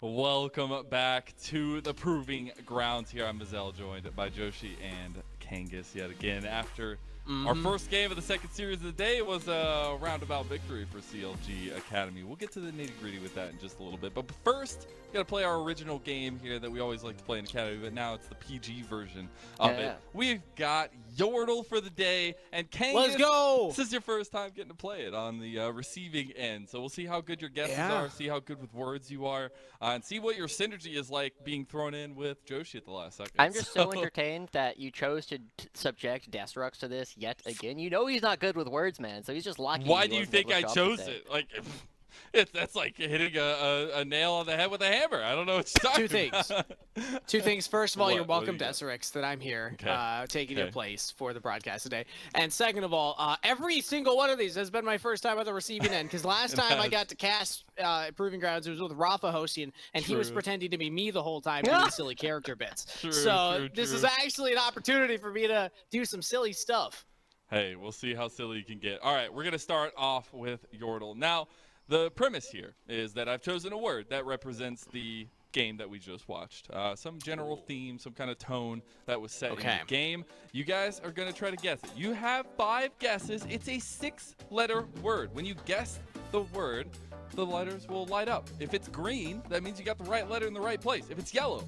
Welcome back to the Proving Grounds. Here I'm Mazel, joined by Joshi and Kangas yet again. After our first game of the second series of the day was a roundabout victory for CLG Academy. We'll get to the nitty-gritty with that in just a little bit. But first, we got to play our original game here that we always like to play in Academy, but now it's the PG version of it. We've got Yordle for the day, and Kangas, let's go! This is your first time getting to play it on the receiving end. So we'll see how good your guesses are, see how good with words you are, and see what your synergy is like being thrown in with Joshi at the last second. I'm just so entertained that you chose to subject Destrux to this yet again. You know he's not good with words, man, so he's just lucky. Why do you think I chose it? Like, that's like hitting a nail on the head with a hammer. I don't know what you're talking about. Two things. First of all, you're welcome, Destrux, that I'm here taking your place for the broadcast today. And second of all, every single one of these has been my first time at the receiving end, because last time I got to cast Proving Grounds, it was with Rafa hosting, and he was pretending to be me the whole time doing silly character bits. This is actually an opportunity for me to do some silly stuff. Hey, we'll see how silly you can get. All right, we're going to start off with Yordle. Now, the premise here is that I've chosen a word that represents the game that we just watched. Some general theme, some kind of tone that was set in the game. You guys are going to try to guess it. You have 5 guesses. It's a 6-letter word. When you guess the word, the letters will light up. If it's green, that means you got the right letter in the right place. If it's yellow,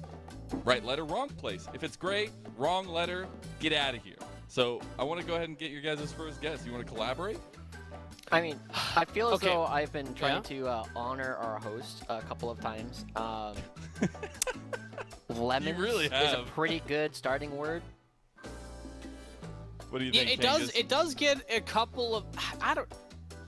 right letter, wrong place. If it's gray, wrong letter, get out of here. So I want to go ahead and get your guys' first guess. You want to collaborate? I mean, I feel as though I've been trying to honor our host a couple of times. Lemons really is a pretty good starting word. What do you think? It does get a couple of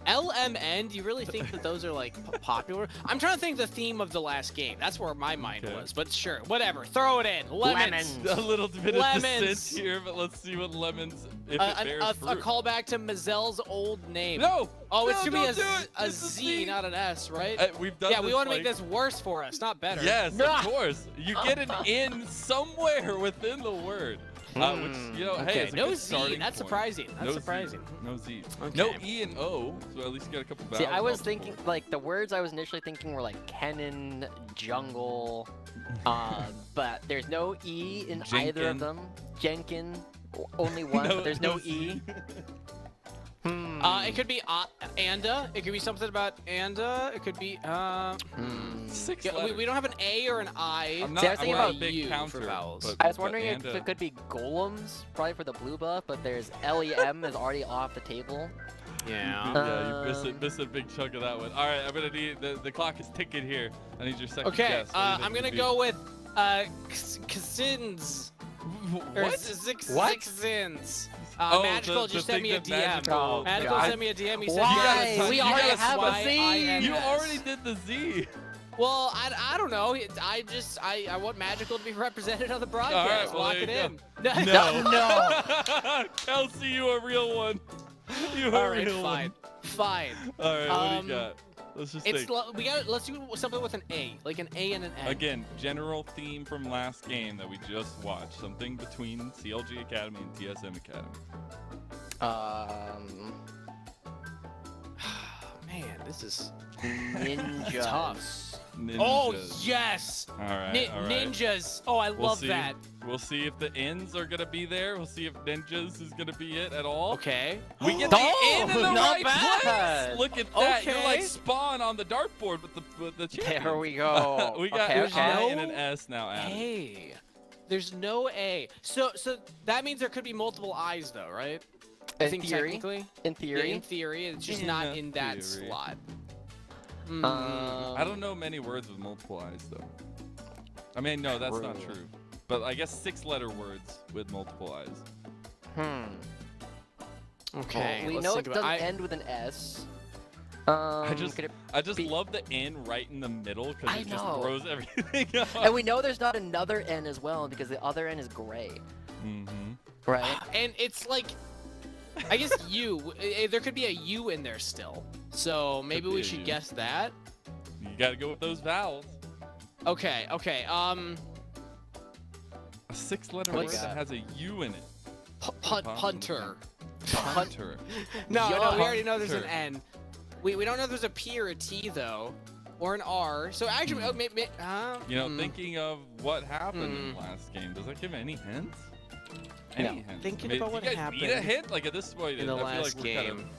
LMN. Do you really think that those are like popular? I'm trying to think the theme of the last game. That's where my mind was. But sure, whatever. Throw it in. Lemons. A little bit of dissent here, but let's see what lemons. If it bears fruit. A callback to Mazel's old name. No. Oh, it should be a Z, not an S, right? We've done. Yeah, we want to make this worse for us, not better. Yes, of course. You get an in somewhere within the word. Which, you know, hey, it's a no good Z. That's point. Surprising. That's surprising. No Z. No E and O. So at least you got a couple vowels. See, I was thinking, like, the words I was initially thinking were like Kennen, jungle, but there's no E in either of them. Jenkin, only one, but there's no E. It could be Anda. It could be something about Anda. It could be 6 we don't have an A or an I. I'm not thinking about big U counter, for vowels. I was wondering if it could be golems, probably for the blue buff, but there's LEM is already off the table. Yeah, you missed a big chunk of that one. All right, I'm gonna need the clock is ticking here. I need your second guess. I'm gonna go with Xins. What? Xins. Magical just sent me a DM. Magical sent me a DM. He said, why? We already have a Z. You already did the Z. Well, I don't know. I want Magical to be represented on the broadcast. All right, Lock it in. No. Kelsey, you a real one. You a real one. Fine. All right, what do you got? Let's just think. Let's do something with an A, like an A and an N. Again, general theme from last game that we just watched. Something between CLG Academy and TSM Academy. Man, this is Ninjas. tough. Ninjas. Oh yes! All right, Ninjas. Oh, I love that. We'll see if the ends are gonna be there. We'll see if ninjas is gonna be it at all. Okay. We get the in the not right bad. place. Look at that. Okay. You're like Spawn on the dartboard with the champions. There we go. We got an I and an S now added. A. There's no A. So that means there could be multiple I's though, right? I think technically. In theory. In theory, it's just not in that slot. I don't know many words with multiple I's though. I mean, no, that's not true. But I guess 6-letter words with multiple I's. Okay. Well, we know it doesn't end with an S. I just love the N right in the middle because it just throws everything up. And we know there's not another N as well because the other N is gray. Right? And it's like, I guess U. There could be a U in there still. So maybe we should guess that. You gotta go with those vowels. Okay. A 6-letter word that has a U in it. Punter. Hunter. No, we already know there's an N. We don't know if there's a P or a T though. or an R. So actually, thinking of what happened in the last game, does that give any hints? Any hints? Thinking about what happened. Need a hint? Like at this point, in the last feel like we're game.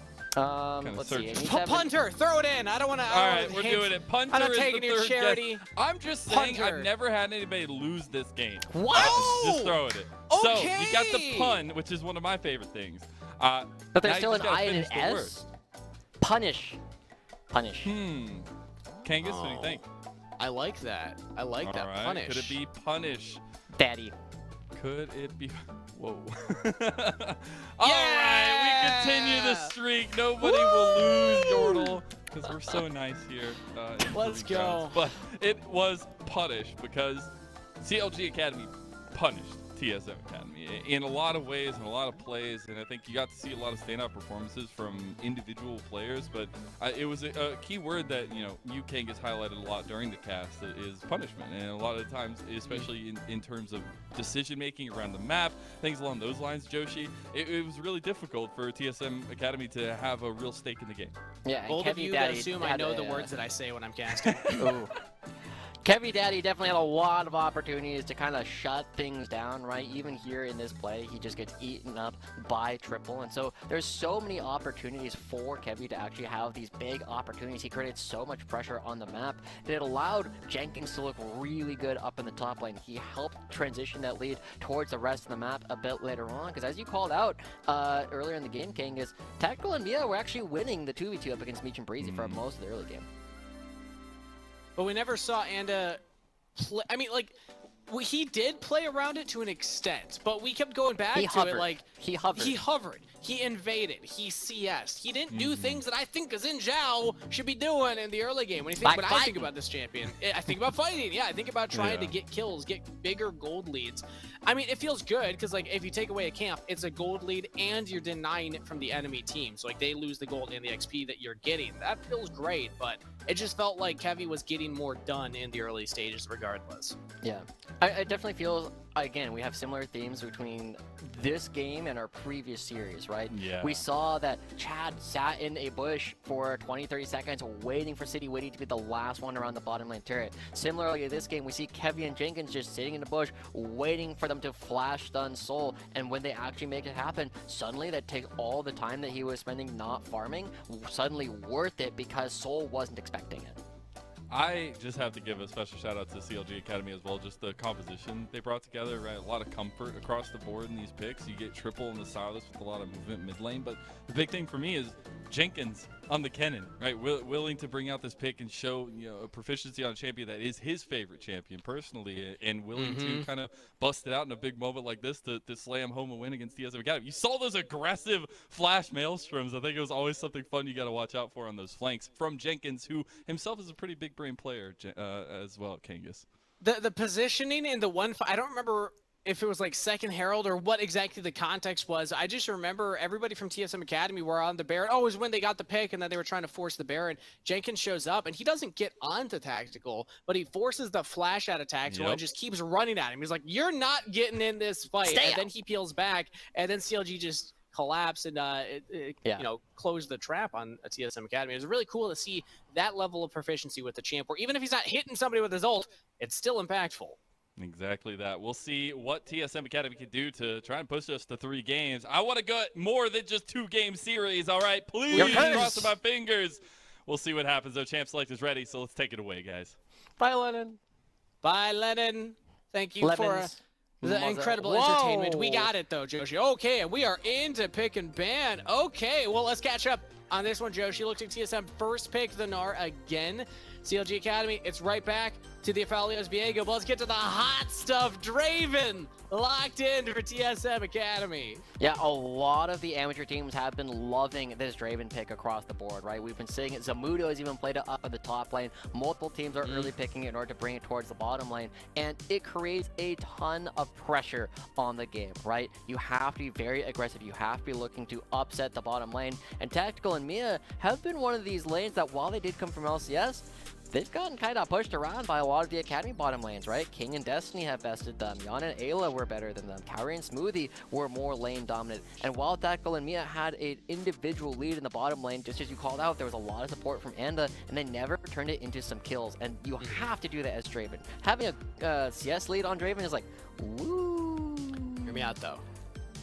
Let's see. Punter, throw it in. I don't want to. All right, we're doing it. Punter I'm not is taking the your third charity. guess. I'm just saying I've never had anybody lose this game. What? Just throwing it. Okay. So you got the pun, which is one of my favorite things. But there's still an I and an S. Word. Punish. Kangas, what do you think? I like that. I like that. Right. Punish. Could it be punish? Daddy. Could it be? Whoa. All right, we continue the streak. Nobody will lose, Yordle, because we're so nice here. Let's go. But it was punish because CLG Academy punished TSM Academy in a lot of ways and a lot of plays, and I think you got to see a lot of standout performances from individual players. But it was a key word that you Kangas highlighted a lot during the cast is punishment, and a lot of times, especially in terms of decision making around the map, things along those lines. Joshi, it was really difficult for TSM Academy to have a real stake in the game. Yeah, both of you that assume I know the words that I say when I'm casting. Ooh. Kevy Daddy definitely had a lot of opportunities to kind of shut things down, right? Even here in this play, he just gets eaten up by triple. And so there's so many opportunities for Kevy to actually have these big opportunities. He created so much pressure on the map that it allowed Jenkins to look really good up in the top lane. He helped transition that lead towards the rest of the map a bit later on. Because as you called out earlier in the game, King, is Tactical and Mia were actually winning the 2v2 up against Meech and Breezy for most of the early game. But we never saw Anda play. I mean, like, he did play around it to an extent, but we kept going back to it. Like, he hovered. He invaded. He CS'd. He didn't do things that I think Xin Zhao should be doing in the early game. When I think about this champion, I think about fighting. Yeah, I think about trying to get kills, get bigger gold leads. I mean, it feels good because, like, if you take away a camp, it's a gold lead and you're denying it from the enemy team. So, like, they lose the gold and the XP that you're getting. That feels great, but it just felt like Kevy was getting more done in the early stages regardless. Yeah. I definitely feel, again, we have similar themes between this game and our previous series, right? Yeah. We saw that Chad sat in a bush for 20-30 seconds waiting for City, waiting to be the last one around the bottom lane turret. Similarly, in this game, we see Kevy and Jenkins just sitting in the bush waiting for them to flash stun Soul, and when they actually make it happen, suddenly that takes all the time that he was spending not farming, suddenly worth it because Soul wasn't expecting it. I just have to give a special shout out to CLG Academy as well. Just the composition they brought together, right? A lot of comfort across the board in these picks. You get triple in the Silas with a lot of movement mid lane. But the big thing for me is Jenkins on the Kennen, right? Willing to bring out this pick and show a proficiency on a champion that is his favorite champion personally, and willing to kind of bust it out in a big moment like this to slam home a win against TSM Academy. You saw those aggressive flash maelstroms. I think it was always something fun you got to watch out for on those flanks from Jenkins, who himself is a pretty big brain player as well, Kangas. The positioning in the I don't remember if it was like second Herald or what exactly the context was. I just remember everybody from TSM Academy were on the Baron. Oh, it was when they got the pick and then they were trying to force the Baron. Jenkins shows up and he doesn't get onto Tactical, but he forces the flash out of Tactical and just keeps running at him. He's like, you're not getting in this fight. And then he peels back and then CLG just collapsed and closed the trap on a TSM Academy. It was really cool to see that level of proficiency with the champ, where even if he's not hitting somebody with his ult, it's still impactful. Exactly that. We'll see what TSM Academy can do to try and push us to 3 games. I want to go more than just 2-game series, all right? Please, crossing my fingers. We'll see what happens, though. Champ Select is ready, so let's take it away, guys. Bye, Lennon. Bye, Lennon. Thank you for the incredible entertainment. We got it, though, Joshi. Okay, and we are into pick and ban. Okay, well, let's catch up on this one, Joshi. Looked at TSM first pick, the Gnar again. CLG Academy, it's right back to the Aphelios Viego. But let's get to the hot stuff. Draven locked in for TSM Academy. Yeah, a lot of the amateur teams have been loving this Draven pick across the board, right? We've been seeing it. Zamudo has even played it up in the top lane. Multiple teams are early picking it in order to bring it towards the bottom lane, and it creates a ton of pressure on the game, right? You have to be very aggressive. You have to be looking to upset the bottom lane, and Tactical and Mia have been one of these lanes that, while they did come from LCS, they've gotten kind of pushed around by a lot of the Academy bottom lanes, right? King and Destiny have bested them. Yana and Ayla were better than them. Kairi and Smoothie were more lane dominant. And while Tactical and Mia had an individual lead in the bottom lane, just as you called out, there was a lot of support from Anda, and they never turned it into some kills. And you have to do that as Draven. Having a CS lead on Draven is like, woo. Hear me out, though.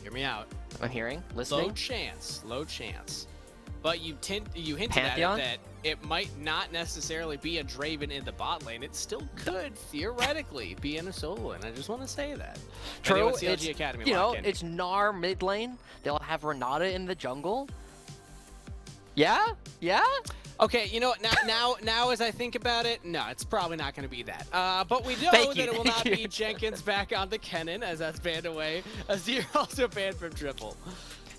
Hear me out. I'm hearing, listening. Low chance. But you hinted Pantheon? at it that it might not necessarily be a Draven in the bot lane. It still could theoretically be in a solo lane. I just want to say that. True, CLG it's, Academy you know, lock-in. it's Gnar mid lane. They'll have Renata in the jungle. Yeah? Yeah? Okay, you know what? Now as I think about it, no, it's probably not going to be that. But we know Thank that you, it will thank not you. be Jenkins back on the Kennen, as that's banned away. Azir also banned from triple.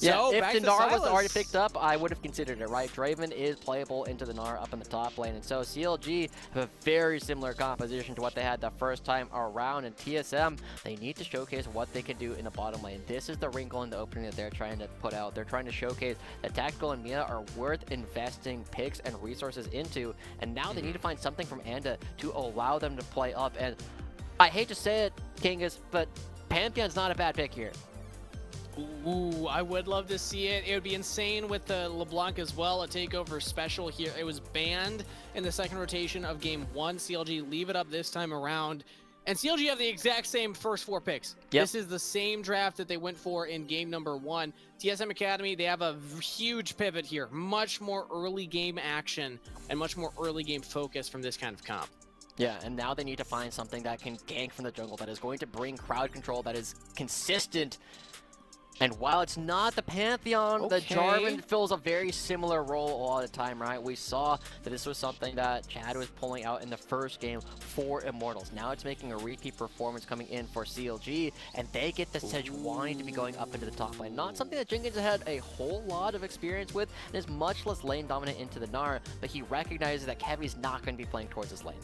Yeah, So, if back the to Gnar was Silas. already picked up, I would have considered it, right? Draven is playable into the Gnar up in the top lane, and so CLG have a very similar composition to what they had the first time around, and TSM, they need to showcase what they can do in the bottom lane. This is the wrinkle in the opening that they're trying to put out. They're trying to showcase that Tactical and Mia are worth investing picks and resources into, and now they need to find something from Anda to allow them to play up, and I hate to say it, Kingus, but Pantheon's not a bad pick here. Ooh, I would love to see it. It would be insane with the LeBlanc as well, a takeover special here. It was banned in the second rotation of game 1. CLG leave it up this time around. And CLG have the exact same first 4 picks. Yep. This is the same draft that they went for in game number 1. TSM Academy, they have a huge pivot here. Much more early game action and much more early game focus from this kind of comp. Yeah, and now they need to find something that can gank from the jungle, that is going to bring crowd control, that is consistent. And while it's not the Pantheon, the Jarvan fills a very similar role a lot of the time, right? We saw that this was something that Chad was pulling out in the first game for Immortals. Now it's making a repeat performance coming in for CLG, and they get the Sedge wanting to be going up into the top lane. Not something that Jenkins had a whole lot of experience with, and is much less lane dominant into the Gnar, but he recognizes that Kevy's not going to be playing towards this lane.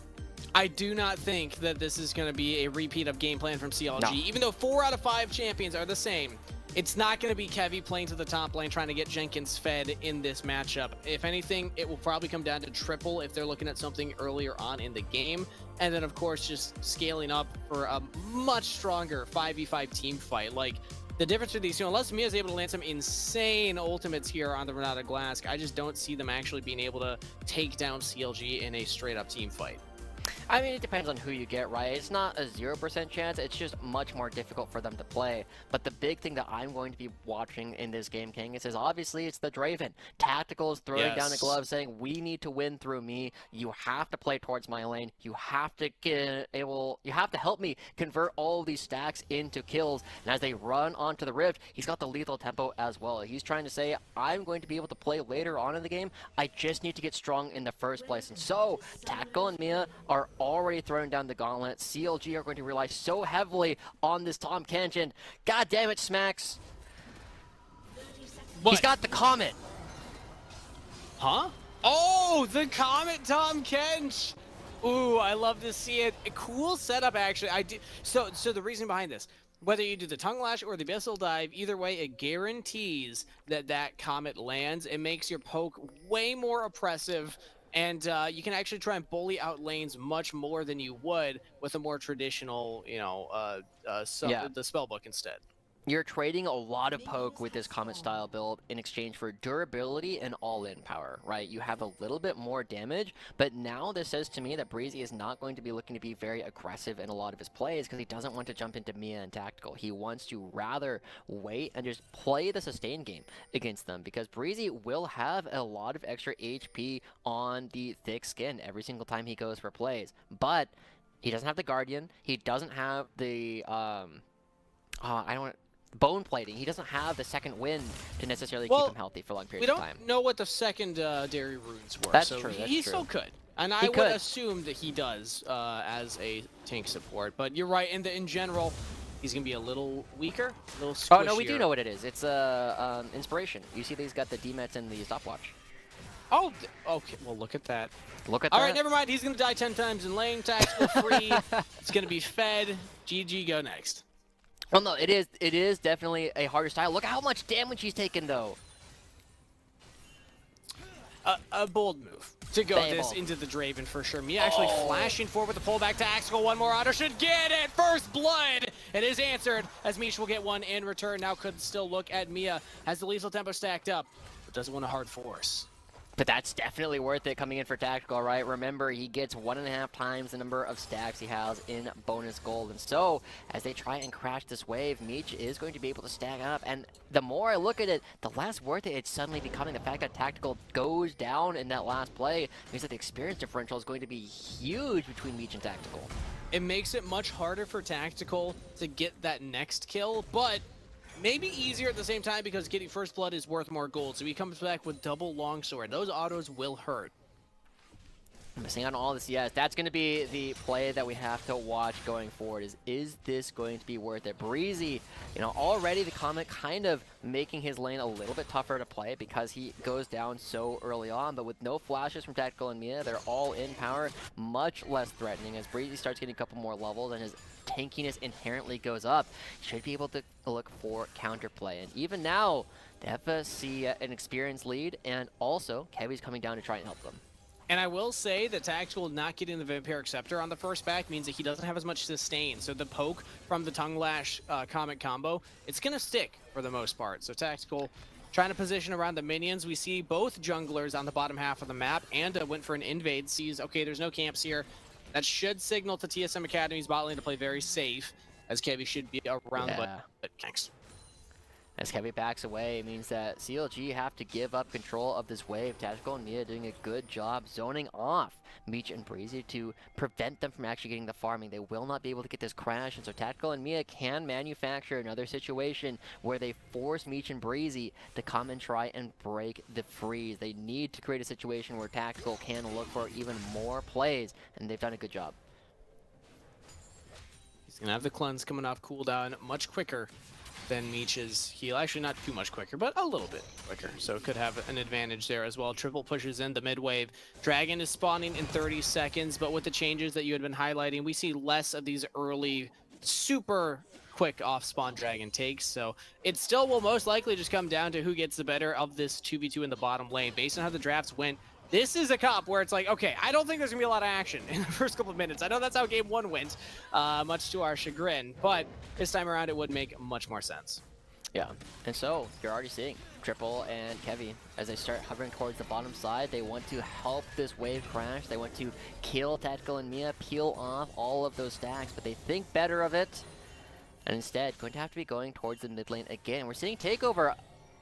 I do not think that this is going to be a repeat of game plan from CLG. No. Even though 4 out of 5 champions are the same, it's not going to be Kevy playing to the top lane trying to get Jenkins fed in this matchup. If anything, it will probably come down to triple if they're looking at something earlier on in the game. And then, of course, just scaling up for a much stronger 5v5 team fight. Like, the difference with these two, unless Mia's able to land some insane ultimates here on the Renata Glask, I just don't see them actually being able to take down CLG in a straight-up team fight. I mean, it depends on who you get, right? It's not a 0% chance, it's just much more difficult for them to play. But the big thing that I'm going to be watching in this game, King, is obviously it's the Draven. Tactical is throwing down the glove saying, we need to win through me. You have to play towards my lane. You have to you have to help me convert all of these stacks into kills. And as they run onto the Rift, he's got the lethal tempo as well. He's trying to say, I'm going to be able to play later on in the game. I just need to get strong in the first place. And so, Tactical and Mia are already throwing down the gauntlet. CLG are going to rely so heavily on this Tom Kench. God damn it, Smacks. What? He's got the Comet. Huh? Oh, the Comet Tom Kench. Ooh, I love to see it. A cool setup, actually. I do. So the reason behind this, whether you do the Tongue Lash or the Abyssal Dive, either way, it guarantees that Comet lands. It makes your poke way more oppressive. And you can actually try and bully out lanes much more than you would with a more traditional, the spellbook instead. You're trading a lot of poke with this Comet style build in exchange for durability and all-in power, right? You have a little bit more damage, but now this says to me that Breezy is not going to be looking to be very aggressive in a lot of his plays because he doesn't want to jump into Mia and Tactical. He wants to rather wait and just play the sustain game against them because Breezy will have a lot of extra HP on the thick skin every single time he goes for plays, but he doesn't have the Guardian. He doesn't have the bone plating. He doesn't have the second wind to necessarily keep him healthy for long periods of time. We don't know what the secondary runes were. That's so true. He still could. And I would assume that he does as a tank support. But you're right. In general, he's going to be a little weaker, a little squishier. Oh, no, we do know what it is. It's inspiration. You see that he's got the D-Mets and the stopwatch. Oh, okay. Well, look at that. Look at All that. right, never mind. He's going to die 10 times in lane. Tactical free. It's going to be fed. GG, go next. Well, no, it is definitely a harder style. Look at how much damage he's taken, though. a bold move to go this into the Draven for sure. Mia actually flashing forward with the pullback tactical. One more auto should get it. First blood. It is answered as Mish will get one in return. Now could still look at Mia. Has the lethal tempo stacked up, but doesn't want a hard force. But that's definitely worth it coming in for Tactical, right? Remember, he gets 1.5 times the number of stacks he has in bonus gold. And so, as they try and crash this wave, Meech is going to be able to stack up. And the more I look at it, the less worth it it's suddenly becoming. The fact that Tactical goes down in that last play means that the experience differential is going to be huge between Meech and Tactical. It makes it much harder for Tactical to get that next kill, but maybe easier at the same time because getting first blood is worth more gold. So he comes back with double longsword. Those autos will hurt. Missing out on all the CS. That's going to be the play that we have to watch going forward. Is this going to be worth it? Breezy, you know, already the Comet kind of making his lane a little bit tougher to play because he goes down so early on. But with no flashes from Tactical and Mia, they're all in power, much less threatening. As Breezy starts getting a couple more levels and his tankiness inherently goes up, he should be able to look for counterplay. And even now, they have to see an experienced lead, and also Kevy's coming down to try and help them. And I will say that Tactical not getting the Vampiric Scepter on the first back means that he doesn't have as much sustain. So the poke from the Tongue Lash Comet combo, it's going to stick for the most part. So Tactical trying to position around the minions. We see both junglers on the bottom half of the map. And went for an invade, sees, okay, there's no camps here. That should signal to TSM Academy's bot lane to play very safe, as Kevy should be around, but thanks. As Kevy backs away, it means that CLG have to give up control of this wave. Tactical and Mia doing a good job zoning off Meech and Breezy to prevent them from actually getting the farming. They will not be able to get this crash, and so Tactical and Mia can manufacture another situation where they force Meech and Breezy to come and try and break the freeze. They need to create a situation where Tactical can look for even more plays, and they've done a good job. He's going to have the cleanse coming off cooldown much quicker than Meech's heal. Actually, not too much quicker, but a little bit quicker. So could have an advantage there as well. Triple pushes in the mid wave. Dragon is spawning in 30 seconds, but with the changes that you had been highlighting, we see less of these early, super quick off-spawn Dragon takes. So it still will most likely just come down to who gets the better of this 2v2 in the bottom lane. Based on how the drafts went, this is a comp where it's like, okay, I don't think there's going to be a lot of action in the first couple of minutes. I know that's how game one went, much to our chagrin, but this time around it would make much more sense. Yeah, and so you're already seeing Triple and Kevy as they start hovering towards the bottom side. They want to help this wave crash. They want to kill Tactical and Mia, peel off all of those stacks, but they think better of it, and instead going to have to be going towards the mid lane again. We're seeing Takeover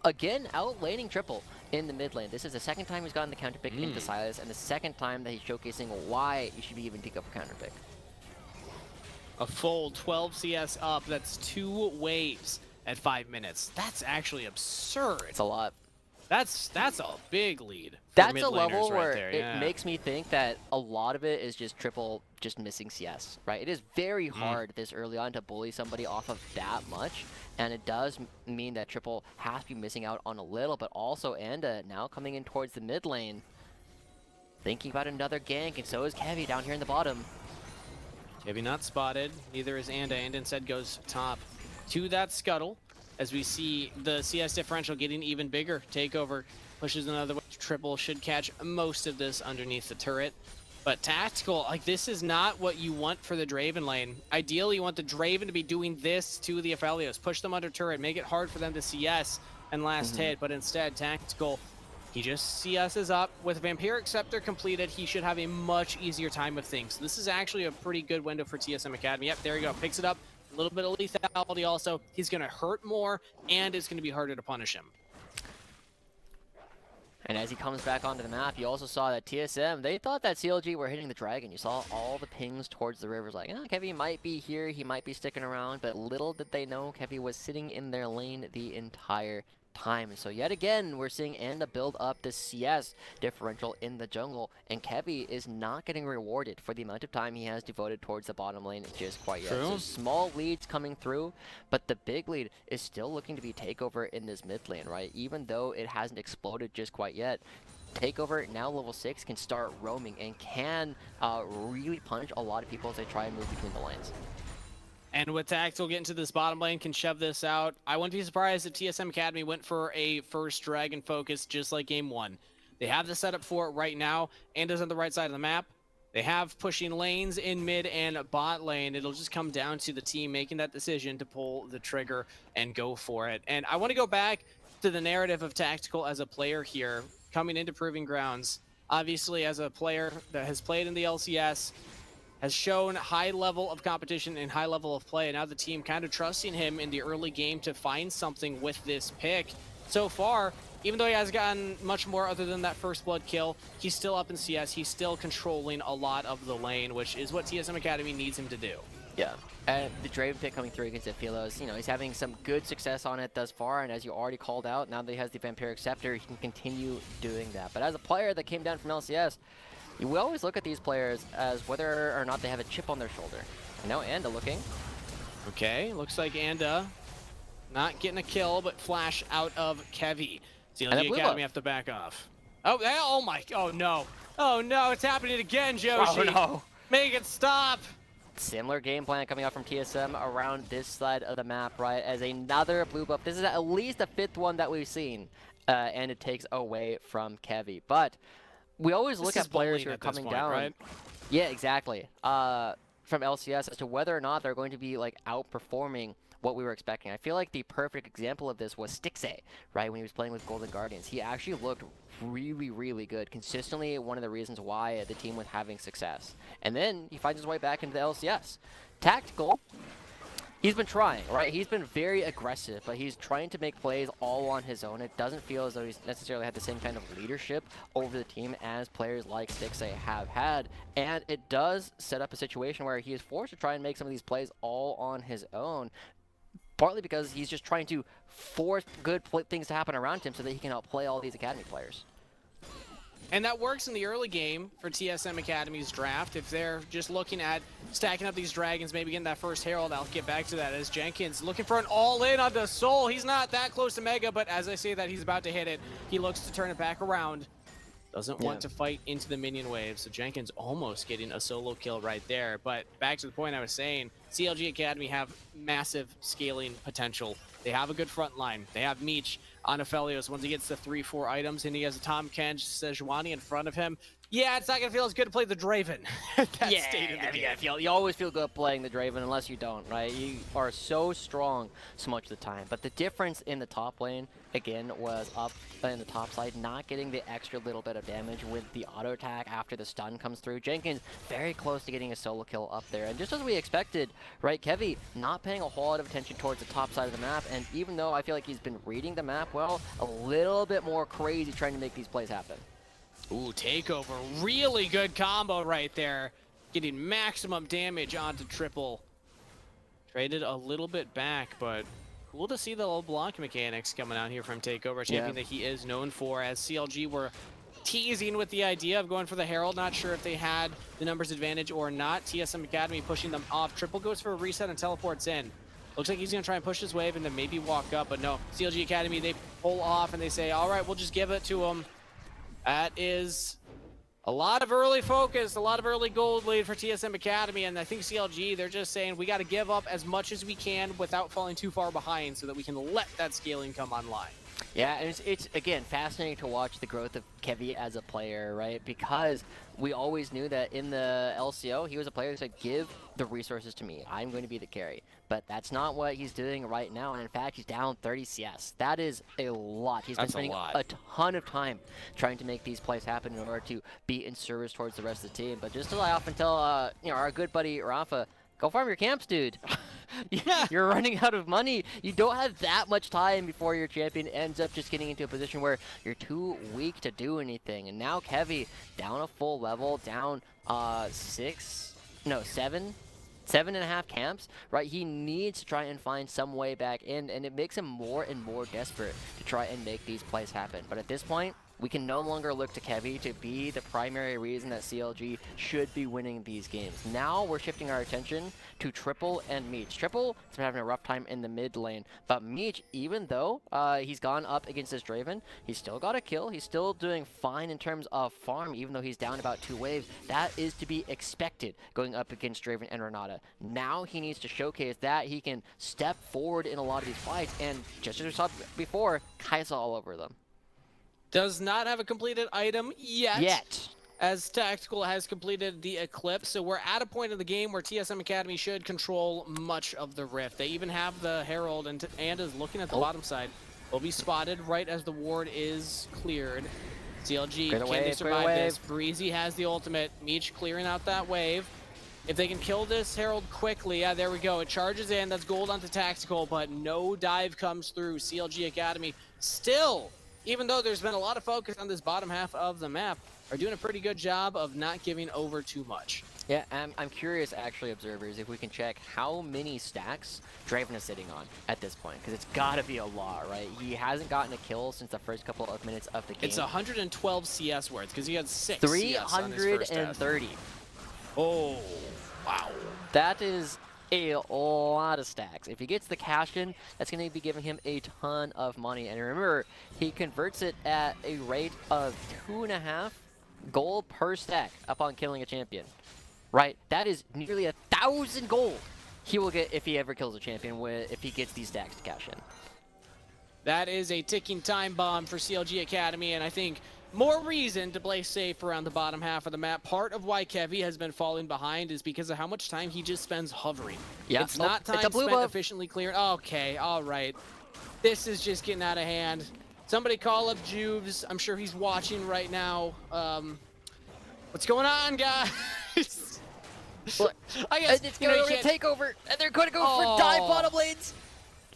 again outlaning Triple in the mid lane. This is the second time he's gotten the counter pick into Silas, and the second time that he's showcasing why you should be even take up a counter pick. A full 12 CS up, that's 2 waves at 5 minutes. That's actually absurd. It's a lot. That's a big lead. That's a level where there, it makes me think that a lot of it is just Triple just missing CS, right? It is very hard this early on to bully somebody off of that much, and it does mean that Triple has to be missing out on a little, but also Anda now coming in towards the mid lane, thinking about another gank, and so is Kevy down here in the bottom. Kevy not spotted, neither is Anda, and instead goes top to that scuttle, as we see the CS differential getting even bigger. Takeover pushes another way. Triple should catch most of this underneath the turret. But Tactical, like, this is not what you want for the Draven lane. Ideally, you want the Draven to be doing this to the Aphelios. Push them under turret, make it hard for them to CS and last hit. But instead, Tactical, he just CS's up. With Vampiric Scepter completed, he should have a much easier time of things. So this is actually a pretty good window for TSM Academy. Yep, there you go. Picks it up. A little bit of lethality also. He's going to hurt more, and it's going to be harder to punish him. And as he comes back onto the map, you also saw that TSM, they thought that CLG were hitting the dragon. You saw all the pings towards the rivers like, oh, Kevy might be here, he might be sticking around, but little did they know Kevy was sitting in their lane the entire time. So yet again, we're seeing Anda build up the CS differential in the jungle, and Kevy is not getting rewarded for the amount of time he has devoted towards the bottom lane just quite yet. So small leads coming through, but the big lead is still looking to be Takeover in this mid lane, right? Even though it hasn't exploded just quite yet, Takeover, now level 6, can start roaming and can really punish a lot of people as they try and move between the lanes. And with Tactical getting to this bottom lane, can shove this out. I wouldn't be surprised if TSM Academy went for a first Dragon focus just like game 1. They have the setup for it right now. Anda's on the right side of the map. They have pushing lanes in mid and bot lane. It'll just come down to the team making that decision to pull the trigger and go for it. And I want to go back to the narrative of Tactical as a player here, coming into Proving Grounds. Obviously, as a player that has played in the LCS, has shown high level of competition and high level of play. And now the team kind of trusting him in the early game to find something with this pick. So far, even though he has gotten much more other than that first blood kill, he's still up in CS. He's still controlling a lot of the lane, which is what TSM Academy needs him to do. Yeah, and the Draven pick coming through against Iphilos, you know, he's having some good success on it thus far, and as you already called out, now that he has the Vampiric Scepter, he can continue doing that. But as a player that came down from LCS, we always look at these players as whether or not they have a chip on their shoulder. And now Anda looking. Okay, looks like Anda not getting a kill, but flash out of Kevi. CLG Academy have to back off. Oh my, oh no. Oh no, it's happening again, Joshi. Oh no. Make it stop. Similar game plan coming out from TSM around this side of the map, right? As another blue buff. This is at least the 5th one that we've seen. And it takes away from Kevi. But we always look at players who are coming down. Right? Yeah, exactly. From LCS as to whether or not they're going to be like outperforming what we were expecting. I feel like the perfect example of this was Stixay, right? When he was playing with Golden Guardians. He actually looked really, really good. Consistently one of the reasons why the team was having success. And then he finds his way back into the LCS. Tactical, he's been trying, right? He's been very aggressive, but he's trying to make plays all on his own. It doesn't feel as though he's necessarily had the same kind of leadership over the team as players like Stixay have had. And it does set up a situation where he is forced to try and make some of these plays all on his own. Partly because he's just trying to force good things to happen around him so that he can outplay all these Academy players. And that works in the early game for TSM Academy's draft. If they're just looking at stacking up these dragons, maybe getting that first Herald, I'll get back to that as Jenkins looking for an all-in on the Soul. He's not that close to Mega, but as I say that, he's about to hit it. He looks to turn it back around. Doesn't want to fight into the minion wave, so Jenkins almost getting a solo kill right there. But back to the point I was saying, CLG Academy have massive scaling potential. They have a good front line. They have Meech on Aphelios. Once he gets the 3-4 items and he has a Tom Kench Sejuani in front of him, yeah, it's not going to feel as good to play the Draven at that state of the game. Yeah, you always feel good playing the Draven unless you don't, right? You are so strong so much of the time. But the difference in the top lane, again, was up in the top side, not getting the extra little bit of damage with the auto attack after the stun comes through. Jenkins very close to getting a solo kill up there. And just as we expected, right, Kevi not paying a whole lot of attention towards the top side of the map. And even though I feel like he's been reading the map well, a little bit more crazy trying to make these plays happen. Ooh, takeover. Really good combo right there. Getting maximum damage onto Triple. Traded a little bit back, but cool to see the little block mechanics coming out here from Takeover. Champion that he is known for, as CLG were teasing with the idea of going for the Herald. Not sure if they had the numbers advantage or not. TSM Academy pushing them off. Triple goes for a reset and teleports in. Looks like he's going to try and push his wave and then maybe walk up, but no. CLG Academy, they pull off and they say, all right, we'll just give it to him. That is a lot of early focus, a lot of early gold lead for TSM Academy, and I think CLG, they're just saying we got to give up as much as we can without falling too far behind so that we can let that scaling come online. Yeah, and it's again, fascinating to watch the growth of Kevi as a player, right? Because we always knew that in the LCO, he was a player who said, give the resources to me. I'm going to be the carry. But that's not what he's doing right now, and in fact, he's down 30 CS. That is a lot. He's been spending a ton of time trying to make these plays happen in order to be in service towards the rest of the team. But just as I often tell you know, our good buddy Rafa, go farm your camps, dude. You're running out of money. You don't have that much time before your champion ends up just getting into a position where you're too weak to do anything. And now Kevi down a full level, down 7.5 camps, right? He needs to try and find some way back in, and it makes him more and more desperate to try and make these plays happen. But at this point, we can no longer look to Kevi to be the primary reason that CLG should be winning these games. Now we're shifting our attention to Triple and Meech. Triple has been having a rough time in the mid lane, but Meech, even though he's gone up against this Draven, he's still got a kill. He's still doing fine in terms of farm, even though he's down about 2 waves. That is to be expected going up against Draven and Renata. Now he needs to showcase that he can step forward in a lot of these fights, and just as we saw before, Kaisa all over them. Does not have a completed item yet. As Tactical has completed the Eclipse, so we're at a point in the game where TSM Academy should control much of the Rift. They even have the Herald, and is looking at the bottom side. Will be spotted right as the ward is cleared. CLG, can they survive this? Breezy has the ultimate. Meech clearing out that wave. If they can kill this Herald quickly, yeah, there we go. It charges in, that's gold onto Tactical, but no dive comes through. CLG Academy still, even though there's been a lot of focus on this bottom half of the map, are doing a pretty good job of not giving over too much. Yeah, I'm curious, actually, observers, if we can check how many stacks Draven is sitting on at this point, because it's got to be a lot, right? He hasn't gotten a kill since the first couple of minutes of the game. It's 112 CS words, because he had 6 330. Oh, wow. That is a lot of stacks. If he gets the cash in, that's going to be giving him a ton of money. And remember, he converts it at a rate of 2.5 gold per stack upon killing a champion. Right? That is nearly 1,000 gold he will get if he ever kills a champion, if he gets these stacks to cash in. That is a ticking time bomb for CLG Academy, and I think more reason to play safe around the bottom half of the map. Part of why Kevy has been falling behind is because of how much time he just spends hovering. Yeah. It's not time spent efficiently clearing. Okay, all right. This is just getting out of hand. Somebody call up Juves. I'm sure he's watching right now. What's going on, guys? I guess it's going to take over, and they're going to go for dive bottom lanes.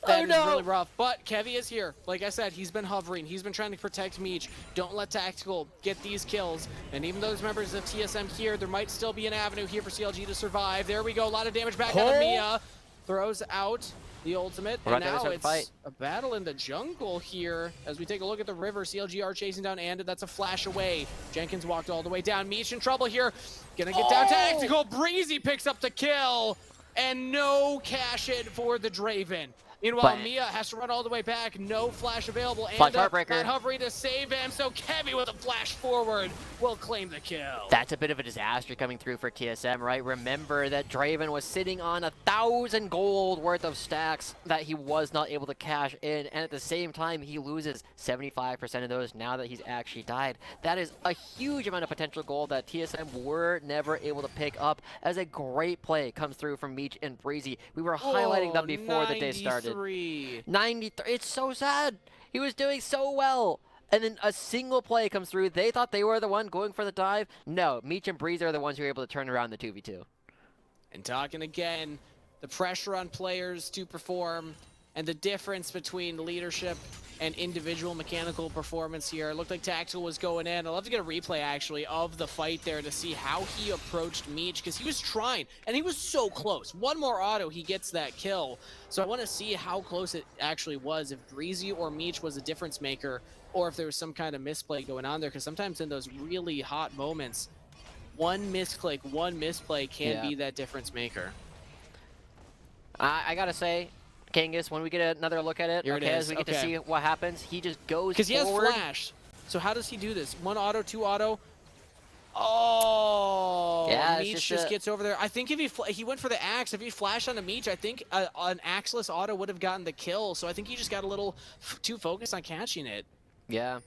That is really rough, but Kevy is here. Like I said, he's been hovering. He's been trying to protect Meech. Don't let Tactical get these kills. And even though there's members of TSM here, there might still be an avenue here for CLG to survive. There we go. A lot of damage back out of Mia. Throws out the ultimate. And now it's a battle in the jungle here. As we take a look at the river, CLG are chasing down Anded. That's a flash away. Jenkins walked all the way down. Meech in trouble here. Gonna get down Tactical. Breezy picks up the kill. And no cash in for the Draven. Meanwhile, Mia has to run all the way back. No flash available. And not hovering to save him. So Kevy with a flash forward will claim the kill. That's a bit of a disaster coming through for TSM, right? Remember that Draven was sitting on 1,000 gold worth of stacks that he was not able to cash in. And at the same time, he loses 75% of those now that he's actually died. That is a huge amount of potential gold that TSM were never able to pick up, as a great play comes through from Meech and Breezy. We were highlighting them before the day started. 93. It's so sad. He was doing so well. And then a single play comes through. They thought they were the one going for the dive. No, Meech and Breezy are the ones who are able to turn around the 2v2. And talking again, the pressure on players to perform and the difference between leadership and individual mechanical performance here. It looked like Tactical was going in. I'd love to get a replay, actually, of the fight there to see how he approached Meech, because he was trying, and he was so close. One more auto, he gets that kill. So I want to see how close it actually was, if Breezy or Meech was a difference maker, or if there was some kind of misplay going on there, because sometimes in those really hot moments, one misclick, one misplay can be that difference maker. I gotta say, Kangas, when we get another look at it, as we get to see what happens, he just goes forward. Because he has flash. So how does he do this? One auto, two auto. Oh, yeah, Meech just gets over there. I think if he went for the axe, if he flashed on a Meech, I think an axeless auto would have gotten the kill. So I think he just got a little too focused on catching it. Yeah,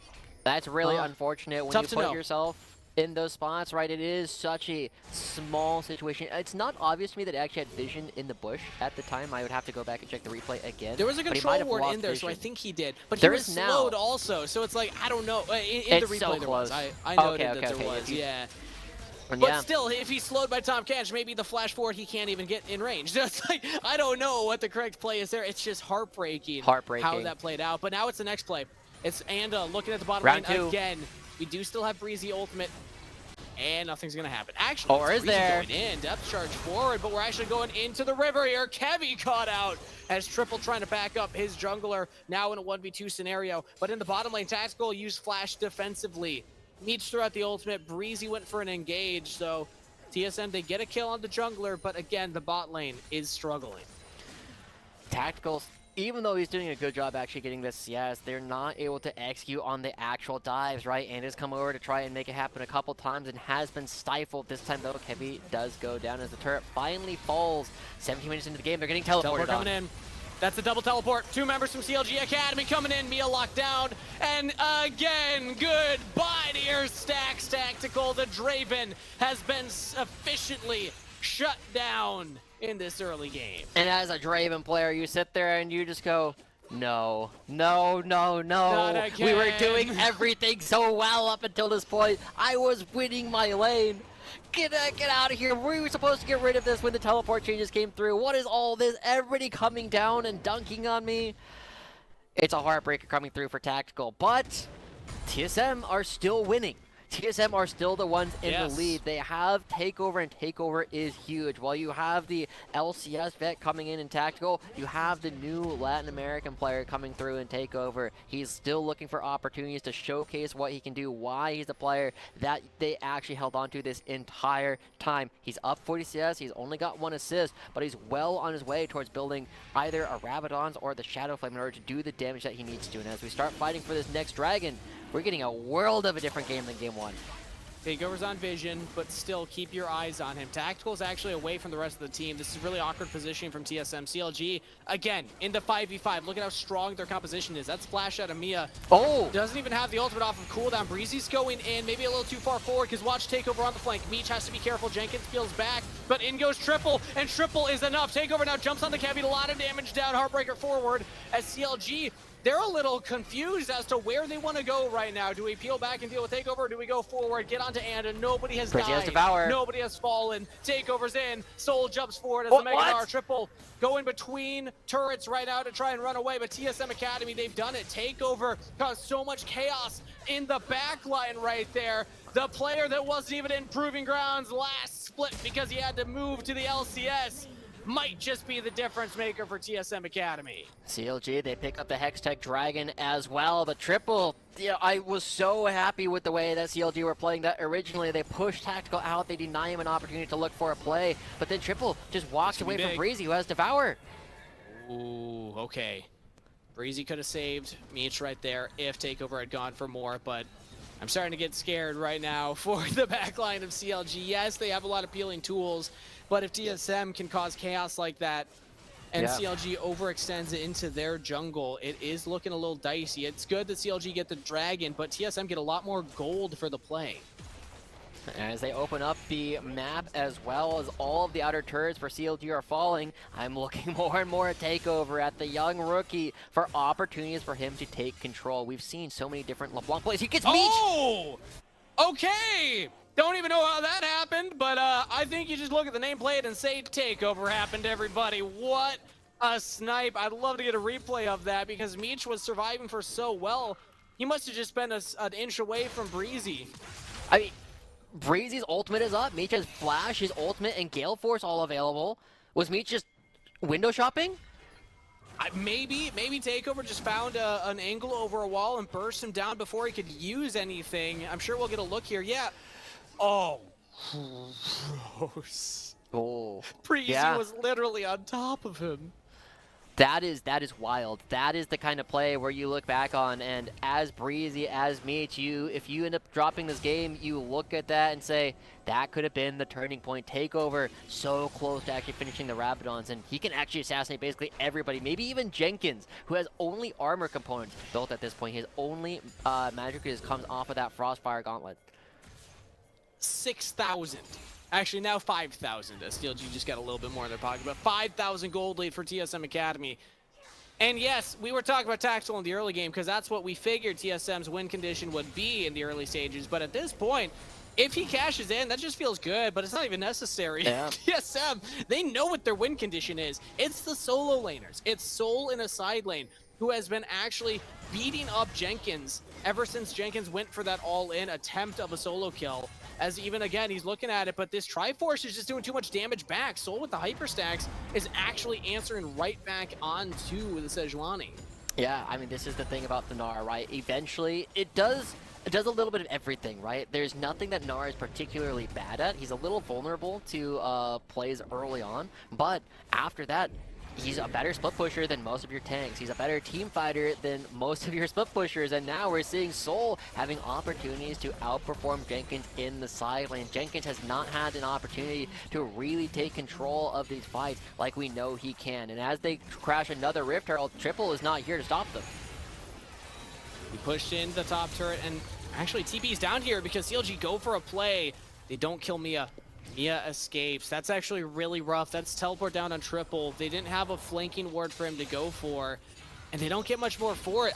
that's really unfortunate when you put yourself in those spots, right? It is such a small situation. It's not obvious to me that it actually had vision in the bush at the time. I would have to go back and check the replay again. There was a control ward in there, so I think he did. But he was slowed also, so it's like, I don't know. In the replay there was. I noted that there was, yeah. But still, if he's slowed by Tom Cash, maybe the flash forward, he can't even get in range. It's like, I don't know what the correct play is there. It's just heartbreaking how that played out. But now it's the next play. It's Anda looking at the bottom lane again. We do still have Breezy ultimate, and nothing's going to happen. Actually, or is there? Going in, depth charge forward, but we're actually going into the river here. Kevy caught out as Triple trying to back up his jungler, now in a 1v2 scenario. But in the bottom lane, Tactical used flash defensively. Meech threw out the ultimate. Breezy went for an engage, so TSM, they get a kill on the jungler, but again, the bot lane is struggling. Tactical, even though he's doing a good job actually getting this CS, they're not able to execute on the actual dives, right? And has come over to try and make it happen a couple times and has been stifled. This time, though, Kevy does go down as the turret finally falls. 17 minutes into the game, they're getting teleported coming in. That's a double teleport. 2 members from CLG Academy coming in. Mia locked down. And again, goodbye to your stacks, Tactical. The Draven has been efficiently shut down in this early game. And as a Draven player, you sit there and you just go, no, no, no, no. Not again. We were doing everything so well up until this point. I was winning my lane. Get out of here. We were supposed to get rid of this when the teleport changes came through. What is all this? Everybody coming down and dunking on me. It's a heartbreaker coming through for Tactical, but TSM are still winning. TSM are still the ones in the lead. They have Takeover, and Takeover is huge. While you have the LCS vet coming in Tactical, you have the new Latin American player coming through in Takeover. He's still looking for opportunities to showcase what he can do, why he's the player that they actually held on to this entire time. He's up 40 CS, he's only got 1 assist, but he's well on his way towards building either a Rabadon's or the Shadow Flame in order to do the damage that he needs to. And as we start fighting for this next dragon, we're getting a world of a different game than Game 1. Takeover's on Vision, but still keep your eyes on him. Tactical's actually away from the rest of the team. This is really awkward positioning from TSM. CLG, again, into 5v5. Look at how strong their composition is. That's flash out of Mia. Oh! Doesn't even have the ultimate off of cooldown. Breezy's going in, maybe a little too far forward, because watch Takeover on the flank. Meech has to be careful. Jenkins peels back, but in goes Triple, and Triple is enough. Takeover now jumps on the Kevin. A lot of damage down. Heartbreaker forward as CLG, they're a little confused as to where they want to go right now. Do we peel back and deal with Takeover, or do we go forward, get onto Anda? Nobody has died. Devour. Nobody has fallen. Takeover's in. Soul jumps forward as the Megadar Triple go in between turrets right now to try and run away, but TSM Academy, they've done it. Takeover caused so much chaos in the back line right there. The player that wasn't even in Proving Grounds last split because he had to move to the LCS might just be the difference maker for TSM Academy. CLG, they pick up the Hextech Dragon as well. The Triple, yeah, I was so happy with the way that CLG were playing that. Originally, they pushed Tactical out. They deny him an opportunity to look for a play. But then Triple just walks away from Breezy, who has Devour. Ooh, okay. Breezy could have saved Meech right there if Takeover had gone for more, but I'm starting to get scared right now for the backline of CLG. Yes, they have a lot of peeling tools, but if TSM can cause chaos like that and CLG overextends it into their jungle, it is looking a little dicey. It's good that CLG get the dragon, but TSM get a lot more gold for the play. As they open up the map as well as all of the outer turrets for CLG are falling, I'm looking more and more at Takeover at the young rookie for opportunities for him to take control. We've seen so many different LeBlanc plays. He gets Meech! Oh! Okay! Don't even know how that happened, but I think you just look at the nameplate and say Takeover happened, everybody. What a snipe. I'd love to get a replay of that because Meech was surviving for so well. He must have just been an inch away from Breezy. I mean, Breezy's ultimate is up. Meech has Flash, his ultimate, and Gale Force all available. Was Meech just window shopping? Maybe Takeover just found an angle over a wall and burst him down before he could use anything. I'm sure we'll get a look here. Yeah. Oh, gross. Oh. Breezy was literally on top of him. That is wild. That is the kind of play where you look back on, and as Breezy, as Meech, if you end up dropping this game, you look at that and say, that could have been the turning point. Takeover so close to actually finishing the Rabadons, and he can actually assassinate basically everybody, maybe even Jenkins, who has only armor components built at this point. His only magic comes off of that Frostfire Gauntlet. 6,000. Actually, now 5,000. STLG just got a little bit more in their pocket, but 5,000 gold lead for TSM Academy. And yes, we were talking about Tactical in the early game because that's what we figured TSM's win condition would be in the early stages. But at this point, if he cashes in, that just feels good, but it's not even necessary. Yeah. TSM, they know what their win condition is. It's the solo laners. It's Soul in a side lane who has been actually beating up Jenkins ever since Jenkins went for that all-in attempt of a solo kill. As even again, he's looking at it, but this Triforce is just doing too much damage back. Soul with the hyperstacks is actually answering right back onto the Sejuani. Yeah, I mean, this is the thing about the Gnar, right? Eventually, it does a little bit of everything, right? There's nothing that Gnar is particularly bad at. He's a little vulnerable to plays early on, but after that, he's a better split pusher than most of your tanks. He's a better team fighter than most of your split pushers. And now we're seeing Soul having opportunities to outperform Jenkins in the side lane. Jenkins has not had an opportunity to really take control of these fights like we know he can. And as they crash another Rift Herald, Triple is not here to stop them. He pushed in the top turret, and actually TP's down here because CLG go for a play. They don't kill Mia. Mia escapes. That's actually really rough. That's teleport down on Triple. They didn't have a flanking ward for him to go for, and they don't get much more for it.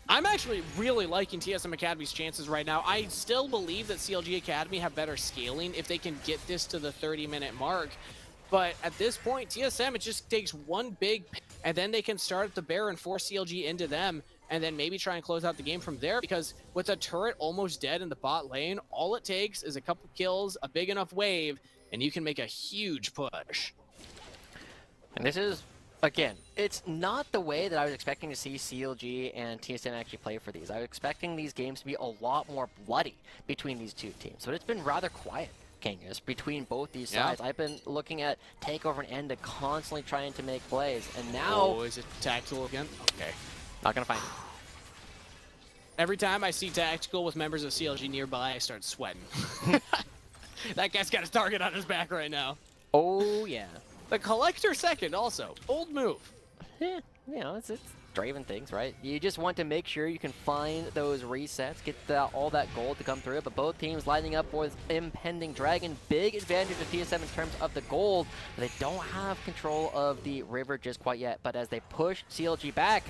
I'm actually really liking TSM Academy's chances right now. I still believe that CLG Academy have better scaling if they can get this to the 30-minute mark. But at this point, TSM, it just takes one big, and then they can start at the Baron, force CLG into them, and then maybe try and close out the game from there, because with a turret almost dead in the bot lane, all it takes is a couple kills, a big enough wave, and you can make a huge push. And this is, again, it's not the way that I was expecting to see CLG and TSM actually play for these. I was expecting these games to be a lot more bloody between these two teams, but it's been rather quiet. Kangas between both these sides. I've been looking at Takeover and Enda constantly trying to make plays, and now... Oh, is it Tactical again? Okay. Not gonna find it. Every time I see Tactical with members of CLG nearby, I start sweating. That guy's got a target on his back right now. Oh, yeah. The Collector second also. Bold move. Yeah, you know, it's Draven things, right? You just want to make sure you can find those resets, get all that gold to come through, but both teams lining up for this impending dragon. Big advantage of TSM in terms of the gold, but they don't have control of the river just quite yet. But as they push CLG back,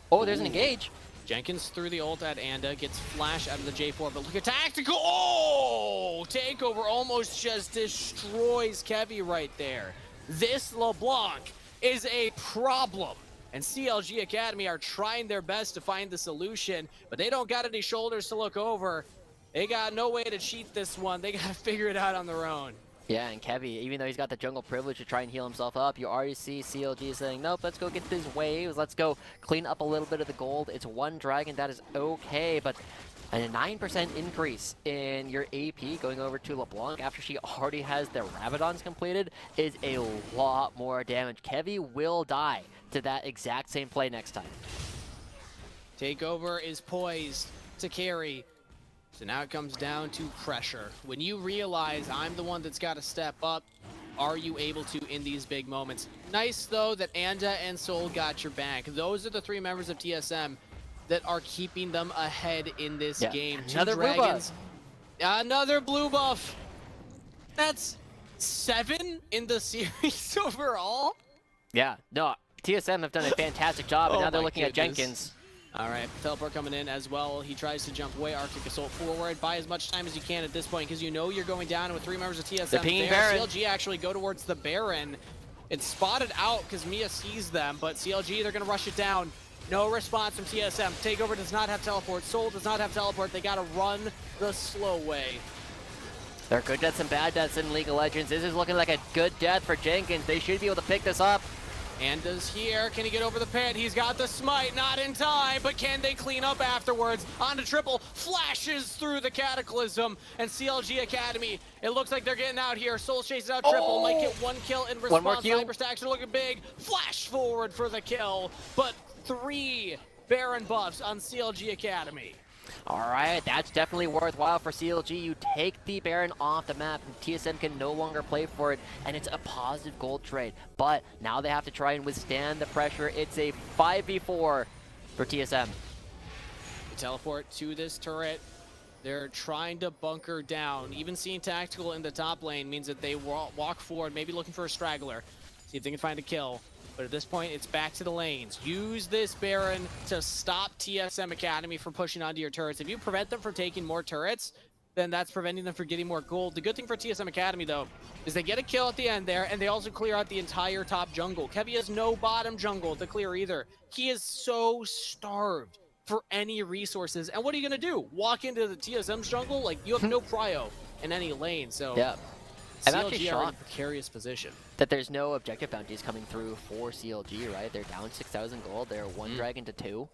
oh, there's an engage. Jenkins threw the ult at Anda, gets flash out of the J4, but look at Tactical. Oh! Takeover almost just destroys Kevy right there. This LeBlanc is a problem. And CLG Academy are trying their best to find the solution, but they don't got any shoulders to look over. They got no way to cheat this one. They got to figure it out on their own. Yeah, and Kevy, even though he's got the jungle privilege to try and heal himself up, you already see CLG saying, nope, let's go get these waves. Let's go clean up a little bit of the gold. It's one dragon, that is okay, but a 9% increase in your AP going over to LeBlanc after she already has the Rabadons completed is a lot more damage. Kevy will die to that exact same play next time. Takeover is poised to carry. So now it comes down to pressure. When you realize I'm the one that's got to step up, are you able to in these big moments? Nice, though, that Anda and Soul got your back. Those are the three members of TSM that are keeping them ahead in this game. Another blue buff. Another blue buff. That's 7 in the series overall. Yeah, no, TSM have done a fantastic job, and now they're looking at Jenkins. All right, teleport coming in as well. He tries to jump away, Arctic Assault forward. Buy as much time as you can at this point, because you know you're going down with 3 members of TSM. They're pinging Baron. CLG actually go towards the Baron. It's spotted out because Mia sees them, but CLG, they're going to rush it down. No response from TSM. Takeover does not have teleport. Soul does not have teleport. They got to run the slow way. There are good deaths and bad deaths in League of Legends. This is looking like a good death for Jenkins. They should be able to pick this up. Anda's here. Can he get over the pit? He's got the smite. Not in time, but can they clean up afterwards? Onto Triple. Flashes through the Cataclysm. And CLG Academy, it looks like they're getting out here. Soul chases out Triple. Might get 1 kill in response. One more kill. Hyper stacks are looking big. Flash forward for the kill. But 3 Baron buffs on CLG Academy. All right, that's definitely worthwhile for CLG. You take the Baron off the map, and TSM can no longer play for it, and it's a positive gold trade. But now they have to try and withstand the pressure. It's a 5v4 for TSM. They teleport to this turret. They're trying to bunker down. Even seeing Tactical in the top lane means that they walk forward, maybe looking for a straggler. See if they can find a kill. But at this point, it's back to the lanes. Use this Baron to stop TSM Academy from pushing onto your turrets. If you prevent them from taking more turrets, then that's preventing them from getting more gold. The good thing for TSM Academy, though, is they get a kill at the end there, and they also clear out the entire top jungle. Kevy has no bottom jungle to clear either. He is so starved for any resources. And what are you going to do? Walk into the TSM's jungle? Like, you have no prio in any lane, so... Yeah. I'm actually CLG are in a shocked precarious position. that there's no objective bounties coming through for CLG, right? They're down 6,000 gold. They're 1 dragon to 2.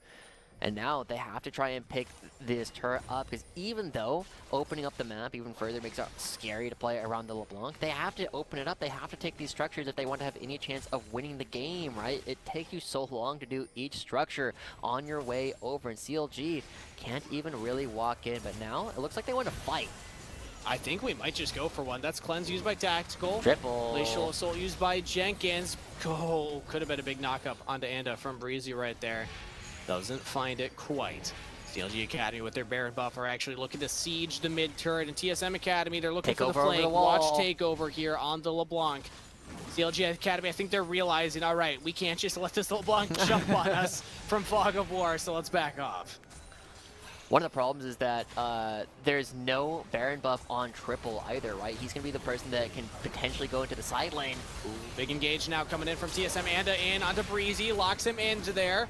And now they have to try and pick this turret up, because even though opening up the map even further makes it scary to play around the LeBlanc, they have to open it up. They have to take these structures if they want to have any chance of winning the game, right? It takes you so long to do each structure on your way over, and CLG can't even really walk in. But now it looks like they want to fight. I think we might just go for one. That's Cleanse used by Tactical. Triple. Glacial Assault used by Jenkins. Oh, could have been a big knockup onto Anda from Breezy right there. Doesn't find it quite. CLG Academy with their Baron buff are actually looking to siege the mid turret, and TSM Academy, they're looking for the flank. Watch takeover here on the LeBlanc. CLG Academy, I think they're realizing, all right, we can't just let this LeBlanc jump on us from Fog of War, so let's back off. One of the problems is that there's no Baron buff on Triple either, right? He's going to be the person that can potentially go into the side lane. Ooh, big engage now coming in from TSM. Anda in onto Breezy, locks him into there.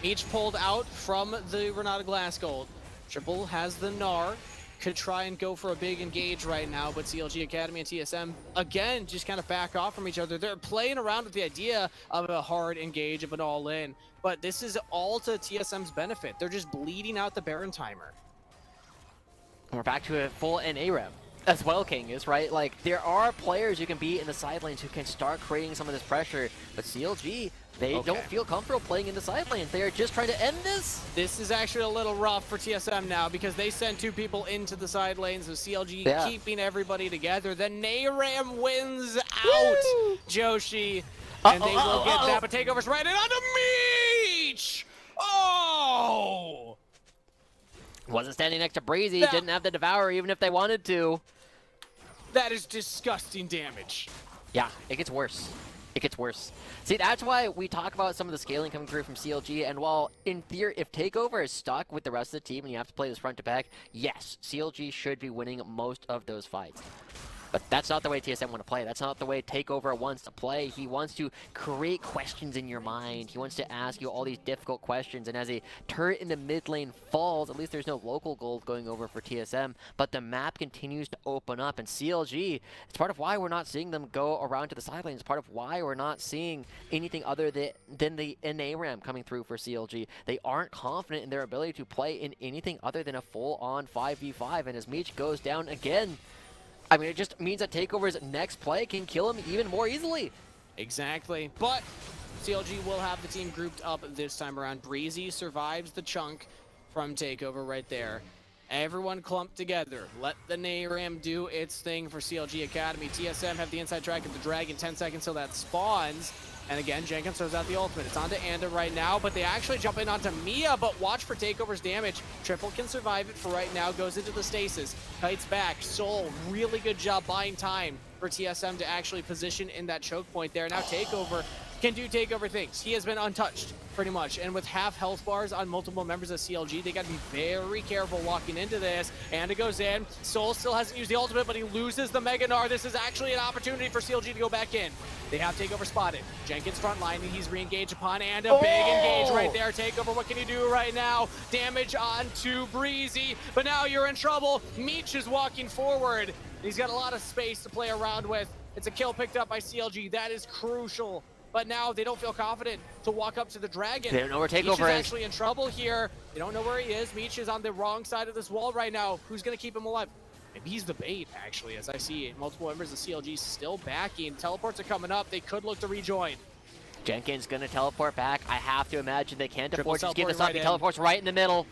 Each pulled out from the Renata Glassgold. Triple has the Gnar. Could try and go for a big engage right now, but CLG Academy and TSM, again, just kind of back off from each other. They're playing around with the idea of a hard engage, of an all-in, but this is all to TSM's benefit. They're just bleeding out the Baron timer. We're back to a full NA rep as well, King is, right? Like, there are players who can be in the side lanes who can start creating some of this pressure, but CLG, they don't feel comfortable playing in the side lanes. They are just trying to end this. This is actually a little rough for TSM now, because they send 2 people into the side lanes of CLG, keeping everybody together. The Nayram wins out, Joshi, and they will get that, but takeover's right in onto Meech! Oh! Wasn't standing next to Breezy, didn't have the Devour even if they wanted to. That is disgusting damage. Yeah, it gets worse. It gets worse. See, that's why we talk about some of the scaling coming through from CLG, and while in theory, if Takeover is stuck with the rest of the team and you have to play this front to back, yes, CLG should be winning most of those fights. But that's not the way TSM want to play. That's not the way Takeover wants to play. He wants to create questions in your mind. He wants to ask you all these difficult questions. And as a turret in the mid lane falls, at least there's no local gold going over for TSM. But the map continues to open up. And CLG, it's part of why we're not seeing them go around to the side lanes. It's part of why we're not seeing anything other than the NA ramp coming through for CLG. They aren't confident in their ability to play in anything other than a full-on 5v5. And as Meech goes down again, I mean, it just means that Takeover's next play can kill him even more easily. Exactly, but CLG will have the team grouped up this time around. Breezy survives the chunk from Takeover right there. Everyone clumped together. Let the Nayram do its thing for CLG Academy. TSM have the inside track of the Dragon, 10 seconds till that spawns. And again, Jenkins throws out the ultimate. It's onto Anda right now, but they actually jump in onto Mia, but watch for Takeover's damage. Triple can survive it for right now, goes into the stasis. Kites back. Soul, really good job buying time for TSM to actually position in that choke point there. Now Takeover can do Takeover things. He has been untouched, pretty much. And with half health bars on multiple members of CLG, they got to be very careful walking into this. And it goes in. Soul still hasn't used the ultimate, but he loses the Mega Gnar. This is actually an opportunity for CLG to go back in. They have Takeover spotted. Jenkins front line, and he's re-engaged upon and a big engage right there. Takeover, what can you do right now? Damage onto Breezy, but now you're in trouble. Meech is walking forward. He's got a lot of space to play around with. It's a kill picked up by CLG. That is crucial. But now they don't feel confident to walk up to the Dragon. They don't know where Takeover is. Meech is actually in trouble here. They don't know where he is. Meech is on the wrong side of this wall right now. Who's going to keep him alive? Maybe he's the bait, actually, as I see multiple members of CLG still backing. Teleports are coming up. They could look to rejoin. Jenkins going to teleport back. I have to imagine they can't afford to give this up. He right teleports right in the middle.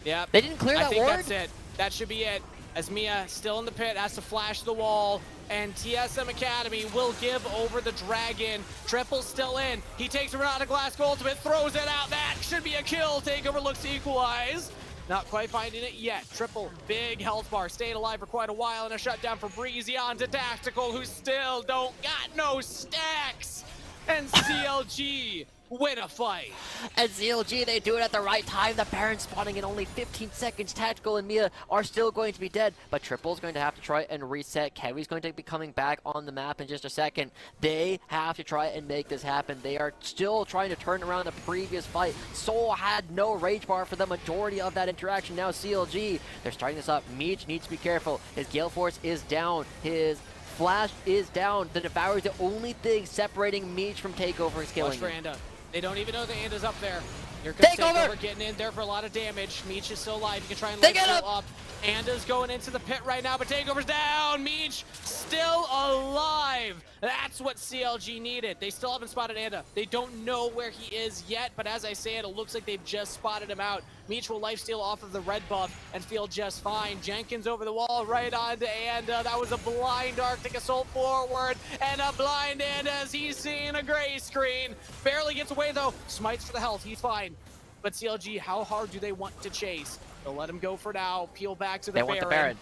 Yep. They didn't clear that ward. I think that's it. That should be it. As Mia, still in the pit, has to flash the wall, and TSM Academy will give over the Dragon. Triple's still in. He takes Renata Glassgold ultimate, throws it out. That should be a kill. Takeover looks to equalize. Not quite finding it yet. Triple, big health bar, staying alive for quite a while, and a shutdown for Breezy onto Tactical, who still don't got no stacks. And CLG win a fight. And CLG, they do it at the right time. The Baron spawning in only 15 seconds. Tactical and Mia are still going to be dead, but Triple's going to have to try and reset. Kevy's going to be coming back on the map in just a second. They have to try and make this happen. They are still trying to turn around the previous fight. Soul had no rage bar for the majority of that interaction. Now CLG, they're starting this up. Meech needs to be careful. His Gale Force is down. His Flash is down. The Devour is the only thing separating Meech from Takeover and killing him. Watch for Anda. They don't even know the Anda's up there. Here comes Takeover! Takeover getting in there for a lot of damage. Meech is still alive. He can try and They lift get him up. Anda's going into the pit right now, but Takeover's down. Meech still alive. That's what CLG needed. They still haven't spotted Anda. They don't know where he is yet, but as I say it looks like they've just spotted him out. Meech will lifesteal off of the red buff and feel just fine. Jenkins over the wall right onto Anda. That was a blind Arctic Assault forward and a blind Anda as he's seeing a gray screen. Barely gets away though. Smites for the health. He's fine. But CLG, how hard do they want to chase? They'll let him go for now. Peel back to the Baron. They want the Baron.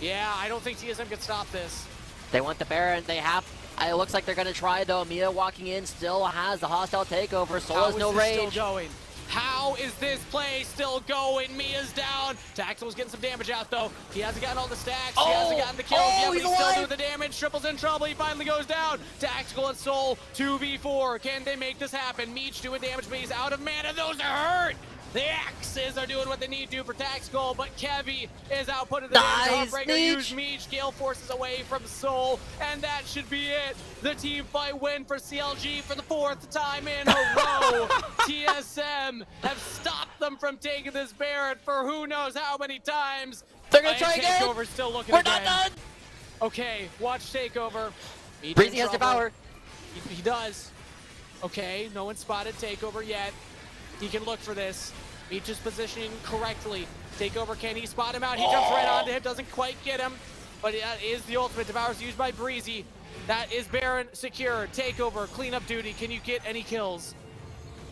Yeah, I don't think TSM can stop this. They want the Baron. They have. It looks like they're going to try, though. Mia walking in still has the hostile takeover. Soul has no range. Still going? How is this play still going? Mia's down. Tactical's getting some damage out, though. He hasn't gotten all the stacks. He hasn't gotten the kills yet, but he's still doing the damage. Triple's in trouble. He finally goes down. Tactical and Soul, 2v4. Can they make this happen? Meech doing damage, but he's out of mana. Those are hurt. The Axes are doing what they need to for Tactical, but Kevy is outputting the damage. Heartbreaker used Meech. Gale forces away from Soul, and that should be it. The team fight win for CLG for the 4th time in a row. TSM have stopped them from taking this Baron for who knows how many times. They're going to try again. Takeover's still looking We're again. not done. Okay, watch Takeover. Breezy has Devour. He does. Okay, no one spotted Takeover yet. He can look for this. Meech is positioning correctly. Takeover, can he spot him out? He jumps right onto him, doesn't quite get him. But that is the ultimate. Devour's used by Breezy. That is Baron secure. Takeover, cleanup duty. Can you get any kills?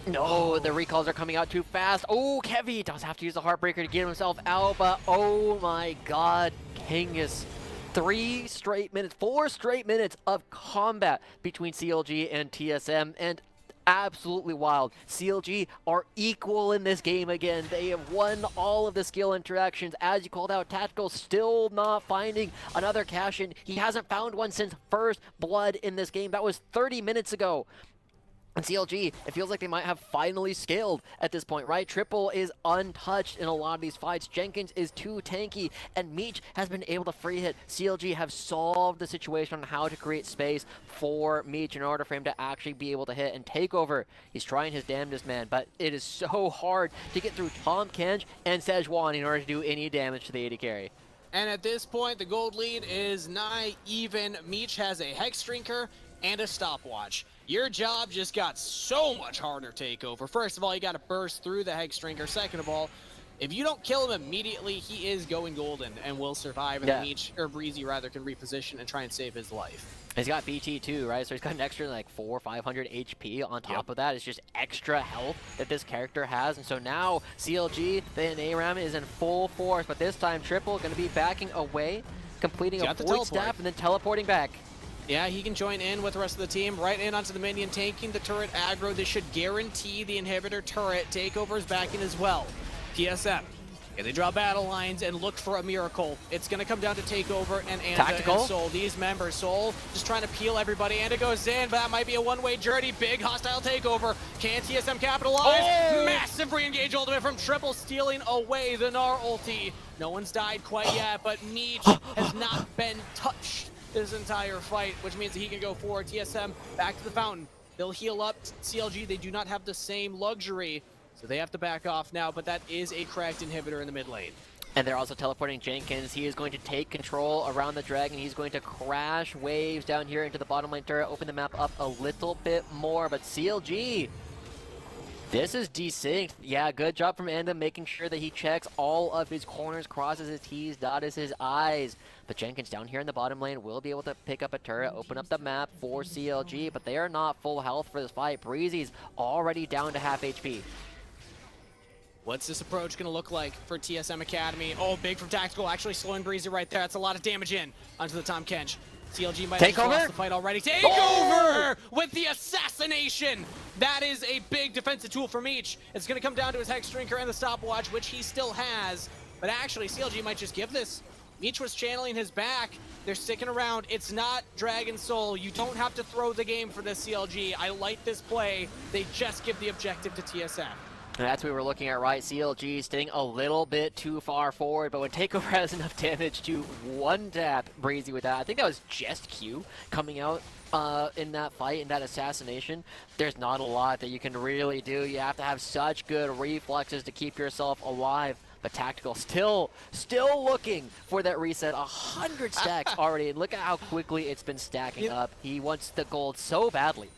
No, the recalls are coming out too fast. Oh, Kevy does have to use the Heartbreaker to get himself out, but oh my god, Kangas. 4 straight minutes of combat between CLG and TSM, and absolutely wild. CLG are equal in this game again. They have won all of the skill interactions. As you called out, Tactical still not finding another cash-in. He hasn't found one since first blood in this game. That was 30 minutes ago. And CLG, it feels like they might have finally scaled at this point, right? Triple is untouched in a lot of these fights. Jenkins is too tanky, and Meech has been able to free hit. CLG have solved the situation on how to create space for Meech in order for him to actually be able to hit and take over. He's trying his damnedest, man, but it is so hard to get through Tom Kench and Sejuani in order to do any damage to the AD carry. And at this point, the gold lead is nigh even. Meech has a Hex Drinker and a stopwatch. Your job just got so much harder, Takeover. First of all, you got to burst through the Hex Drinker. Second of all, if you don't kill him immediately, he is going golden and will survive. And then Meech, or Breezy rather, can reposition and try and save his life. He's got BT too, right? So he's got an extra like 400 or 500 HP on top of that. It's just extra health that this character has. And so now CLG, the ARAM is in full force, but this time Triple going to be backing away, completing a void staff and then teleporting back. Yeah, he can join in with the rest of the team, right in onto the minion, taking the turret aggro. This should guarantee the inhibitor turret. Takeover is backing as well. TSM, if they draw battle lines and look for a miracle, it's going to come down to Takeover and Anda and Soul. These members, Soul just trying to peel everybody. Anda goes in, but that might be a one-way journey. Big hostile Takeover. Can TSM capitalize? Massive re-engage ultimate from Triple, stealing away the Gnar ulti. No one's died quite yet, but Meech has not been touched this entire fight, which means that he can go forward. TSM back to the fountain. They'll heal up. CLG, they do not have the same luxury, so they have to back off now, but that is a cracked inhibitor in the mid lane. And they're also teleporting Jenkins. He is going to take control around the dragon. He's going to crash waves down here into the bottom lane turret, open the map up a little bit more, but CLG, this is desynced. Yeah, good job from Anda making sure that he checks all of his corners, crosses his T's, dots his I's. But Jenkins down here in the bottom lane will be able to pick up a turret, open up the map for CLG, but they are not full health for this fight. Breezy's already down to half HP. What's this approach going to look like for TSM Academy? Oh, big from Tactical, actually slowing Breezy right there. That's a lot of damage in onto the Tom Kench. CLG might have lost the fight already. Takeover with the assassination. That is a big defensive tool for Meech. It's going to come down to his Hex Drinker and the stopwatch, which he still has. But actually, CLG might just give this. Meech was channeling his back. They're sticking around. It's not Dragon Soul. You don't have to throw the game for this, CLG. I like this play. They just give the objective to TSM. And that's what we were looking at, right? CLG staying a little bit too far forward, but when Takeover has enough damage to one-tap Breezy with that, I think that was just Q coming out in that fight, in that assassination. There's not a lot that you can really do. You have to have such good reflexes to keep yourself alive. But Tactical still looking for that reset. 100 stacks already, and look at how quickly it's been stacking up. He wants the gold so badly.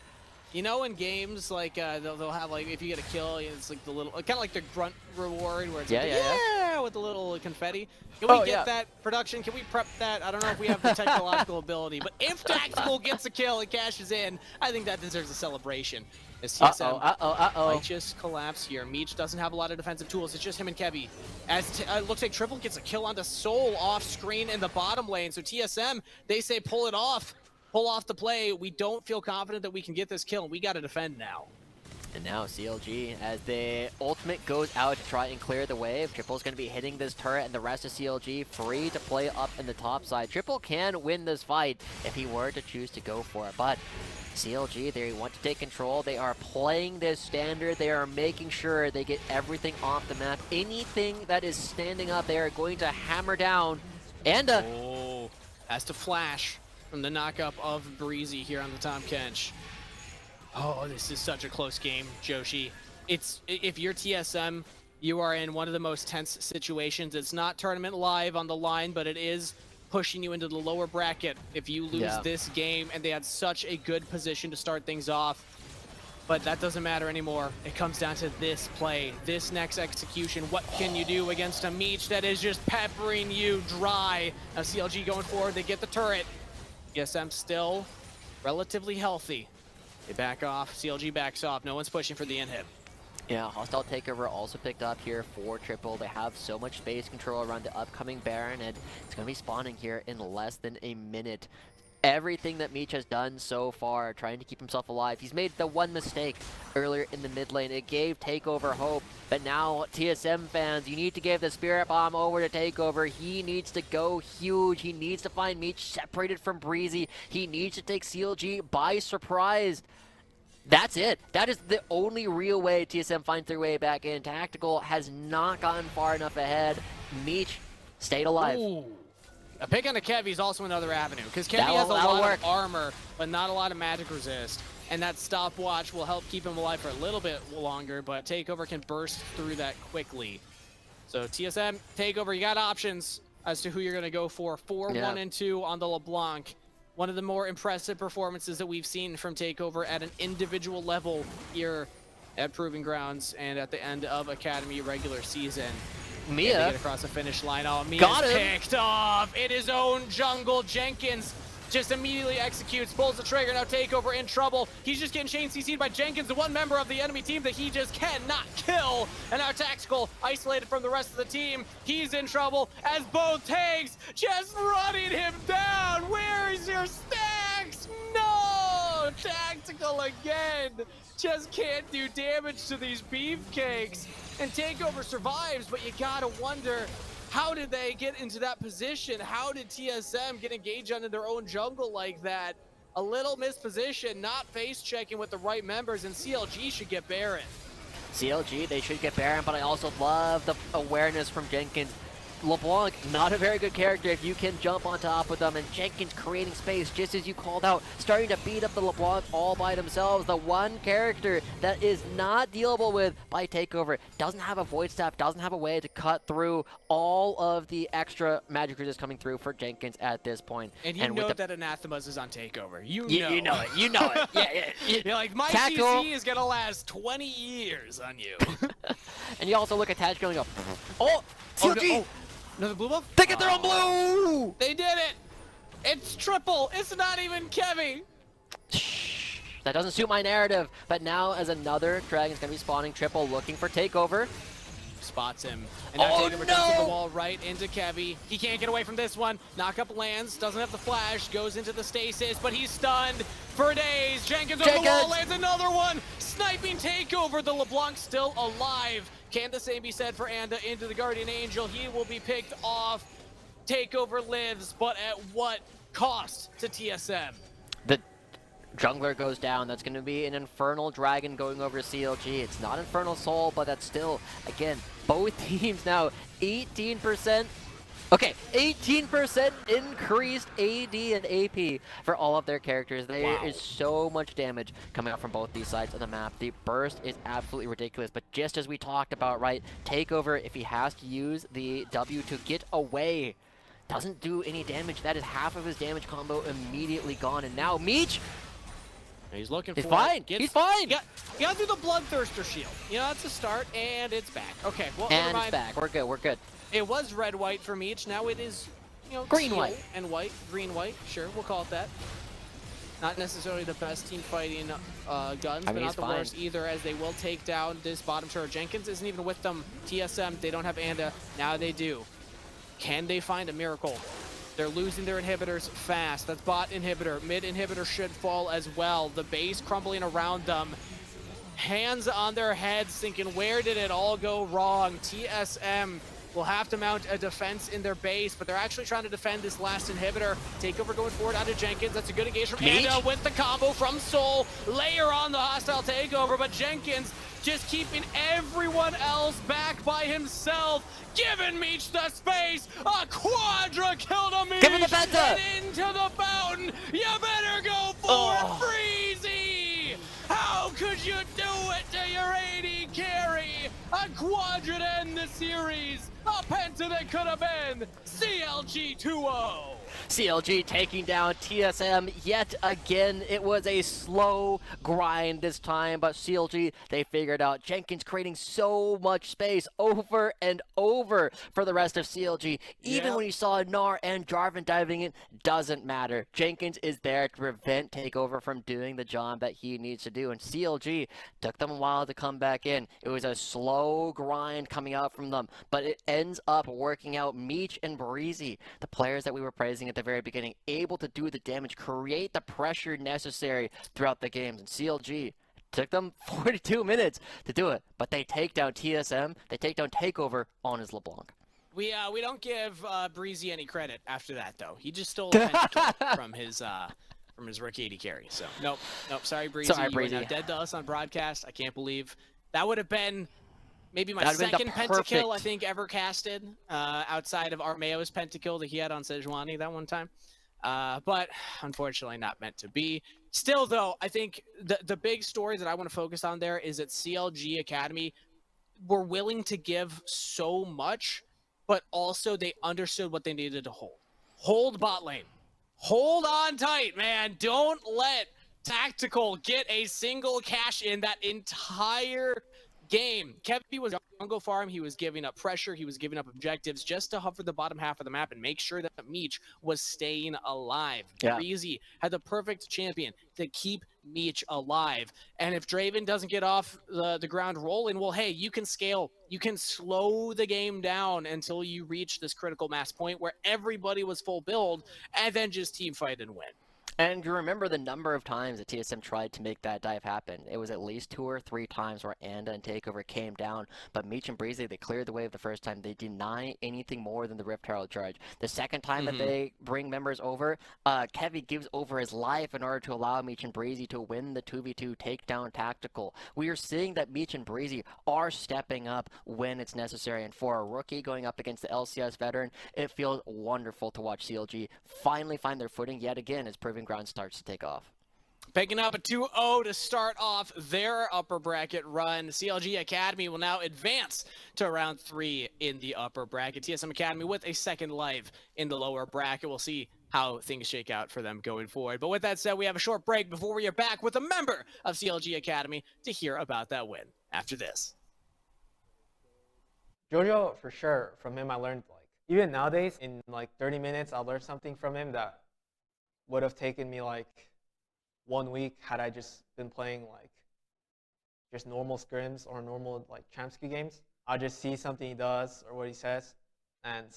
You know, in games, like, they'll have, like, if you get a kill, it's like the little, kind of like the grunt reward, where it's like, yeah, with the little confetti. Can we get that production? Can we prep that? I don't know if we have the technological ability, but if Tactical gets a kill and cashes in, I think that deserves a celebration. As TSM might just collapse here. Meech doesn't have a lot of defensive tools. It's just him and Kevy. As it looks like Triple gets a kill onto Soul off screen in the bottom lane. So TSM, they say pull it off. Pull off the play. We don't feel confident that we can get this kill, and we got to defend now. And now CLG, as the ultimate goes out to try and clear the wave, Triple's going to be hitting this turret, and the rest of CLG free to play up in the top side. Triple can win this fight if he were to choose to go for it, but CLG, they want to take control. They are playing this standard. They are making sure they get everything off the map. Anything that is standing up, they are going to hammer down. And has to flash from the knockup of Breezy here on the Tom Kench. Oh, this is such a close game, Joshi. If you're TSM, you are in one of the most tense situations. It's not tournament live on the line, but it is pushing you into the lower bracket if you lose this game, and they had such a good position to start things off. But that doesn't matter anymore. It comes down to this play, this next execution. What can you do against a Meech that is just peppering you dry? Now CLG going forward, they get the turret. TSM still relatively healthy. They back off, CLG backs off, no one's pushing for the inhib. Yeah, Hostile Takeover also picked up here for Triple. They have so much space control around the upcoming Baron, and it's going to be spawning here in less than a minute. Everything that Meech has done so far, trying to keep himself alive. He's made the one mistake earlier in the mid lane. It gave Takeover hope, but now TSM fans, you need to give the Spirit Bomb over to Takeover. He needs to go huge. He needs to find Meech separated from Breezy. He needs to take CLG by surprise. That's it. That is the only real way TSM finds their way back in. Tactical has not gotten far enough ahead. Meech stayed alive. Ooh. A pick on a Kevy is also another avenue, because Kevy has a lot of armor, but not a lot of magic resist. And that stopwatch will help keep him alive for a little bit longer, but Takeover can burst through that quickly. So TSM, Takeover, you got options as to who you're going to go for. 4-1 and 2 on the LeBlanc. One of the more impressive performances that we've seen from Takeover at an individual level here at Proving Grounds and at the end of Academy regular season. Mia get across the finish line. Oh, Mia's picked off in his own jungle. Jenkins just immediately executes, pulls the trigger. Now Takeover in trouble. He's just getting chain CC'd by Jenkins, the one member of the enemy team that he just cannot kill. And now Tactical, isolated from the rest of the team. He's in trouble as both tanks just running him down. Where is your stacks? No! Tactical again. Just can't do damage to these beefcakes. And Takeover survives, but you gotta wonder, how did they get into that position? How did TSM get engaged under their own jungle like that? A little misposition, not face checking with the right members, and CLG should get Baron. CLG, they should get Baron, but I also love the awareness from Jenkins. LeBlanc, not a very good character if you can jump on top of them, and Jenkins creating space just as you called out, starting to beat up the LeBlanc all by themselves. The one character that is not dealable with by Takeover, doesn't have a Void Staff, doesn't have a way to cut through all of the extra magic resist coming through for Jenkins at this point. And you know that Anathemas is on Takeover. You know it. You know it. Yeah. You're like, my CC is going to last 20 years on you. And you also look at Tactical and go, oh, CLG! Another blue buff? They get their own blue! They did it! It's Triple! It's not even Kevy! That doesn't suit my narrative. But now, as another Dragon's gonna be spawning, Triple looking for Takeover. Spots him. And now Takeover jumps the wall right into Kevy. He can't get away from this one. Knockup lands, doesn't have the flash, goes into the stasis, but he's stunned for days. Jenkins over the wall, lands another one! Sniping Takeover, the LeBlanc still alive. Can the same be said for Anda into the Guardian Angel? He will be picked off. Takeover lives, but at what cost to TSM? Jungler goes down. That's going to be an Infernal Dragon going over CLG. It's not Infernal Soul, but that's still, again, both teams now 18%. Okay, 18% increased AD and AP for all of their characters. There is so much damage coming out from both these sides of the map. The burst is absolutely ridiculous, but just as we talked about, right, Takeover, if he has to use the W to get away, doesn't do any damage. That is half of his damage combo immediately gone, and now Meech, he's looking for he's fine. He's fine. He got through the Bloodthirster shield. You know, that's a start, and it's back. Okay, well, and never mind. It's back. We're good. We're good. It was red-white for Meech. Now it is, you know, green-white and white. Green-white. Sure, we'll call it that. Not necessarily the best team fighting guns, but not the worst either, as they will take down this bottom turret. Jenkins isn't even with them. TSM, they don't have Anda. Now they do. Can they find a miracle? They're losing their inhibitors fast. That's bot inhibitor. Mid inhibitor should fall as well. The base crumbling around them. Hands on their heads thinking, where did it all go wrong? TSM will have to mount a defense in their base, but they're actually trying to defend this last inhibitor. Takeover going forward onto Jenkins. That's a good engage from Anda with the combo from Soul. Layer on the hostile takeover, but Jenkins just keeping everyone else back by himself, giving Meech the space. A quadra kill to Meech. Give him the penta. And into the fountain. You better go for it, Breezy. How could you do it to your AD carry? A quadra to end the series. A penta that could have been CLG 2-0. CLG taking down TSM yet again. It was a slow grind this time, but CLG, they figured out Jenkins creating so much space over and over for the rest of CLG. Even when you saw Gnar and Jarvan diving in, doesn't matter. Jenkins is there to prevent Takeover from doing the job that he needs to do, and CLG took them a while to come back in. It was a slow grind coming out from them, but it ends up working out. Meech and Breezy, the players that we were praising at the very beginning, able to do the damage, create the pressure necessary throughout the games. And CLG took them 42 minutes to do it, but they take down TSM, they take down Takeover on his LeBlanc. We don't give Breezy any credit after that, though. He just stole a pentakill from his rookie AD carry. So nope, sorry Breezy. Sorry, Breezy. You are now dead to us on broadcast. I can't believe that would have been maybe my second pentakill I think ever casted, outside of Armeo's pentakill that he had on Sejuani that one time. But unfortunately not meant to be. Still though, I think the big story that I want to focus on there is that CLG Academy were willing to give so much, but also they understood what they needed to hold. Hold bot lane. Hold on tight, man. Don't let Tactical get a single cash in that entire game. Kevin was jungle farm. He was giving up pressure. He was giving up objectives just to hover the bottom half of the map and make sure that Meech was staying alive. Breezy had the perfect champion to keep Meech alive. And if Draven doesn't get off the ground rolling, well, hey, you can scale. You can slow the game down until you reach this critical mass point where everybody was full build and then just team fight and win. And you remember the number of times that TSM tried to make that dive happen. It was at least 2 or 3 times where Anda and Takeover came down, but Meech and Breezy, they cleared the wave the first time. They deny anything more than the Rift Herald charge. The second time that they bring members over, Kevy gives over his life in order to allow Meech and Breezy to win the 2v2 takedown tactical. We are seeing that Meech and Breezy are stepping up when it's necessary, and for a rookie going up against the LCS veteran, it feels wonderful to watch CLG finally find their footing yet again as proving ground starts to take off. Picking up a 2-0 to start off their upper bracket run. CLG Academy will now advance to round 3 in the upper bracket. TSM Academy with a second life in the lower bracket. We'll see how things shake out for them going forward. But with that said, we have a short break before we are back with a member of CLG Academy to hear about that win after this. Jojo, for sure, from him I learned, like, even nowadays, in like 30 minutes, I'll learn something from him that would have taken me like 1 week had I just been playing like just normal scrims or normal like Champsky games. I'll just see something he does or what he says, and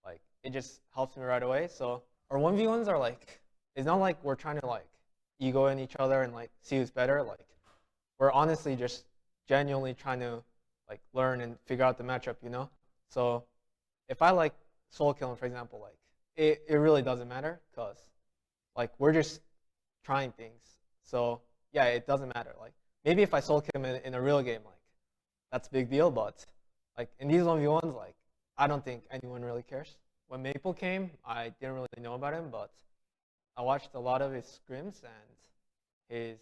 like it just helps me right away. So our 1v1s are like, it's not like we're trying to like ego in each other and like see who's better. Like we're honestly just genuinely trying to like learn and figure out the matchup, you know? So if I like soul kill him, for example, like it really doesn't matter because like we're just trying things. So yeah, it doesn't matter. Like maybe if I sulk him in a real game, like that's a big deal. But like in these 1v1s, like I don't think anyone really cares. When Maple came, I didn't really know about him, but I watched a lot of his scrims and his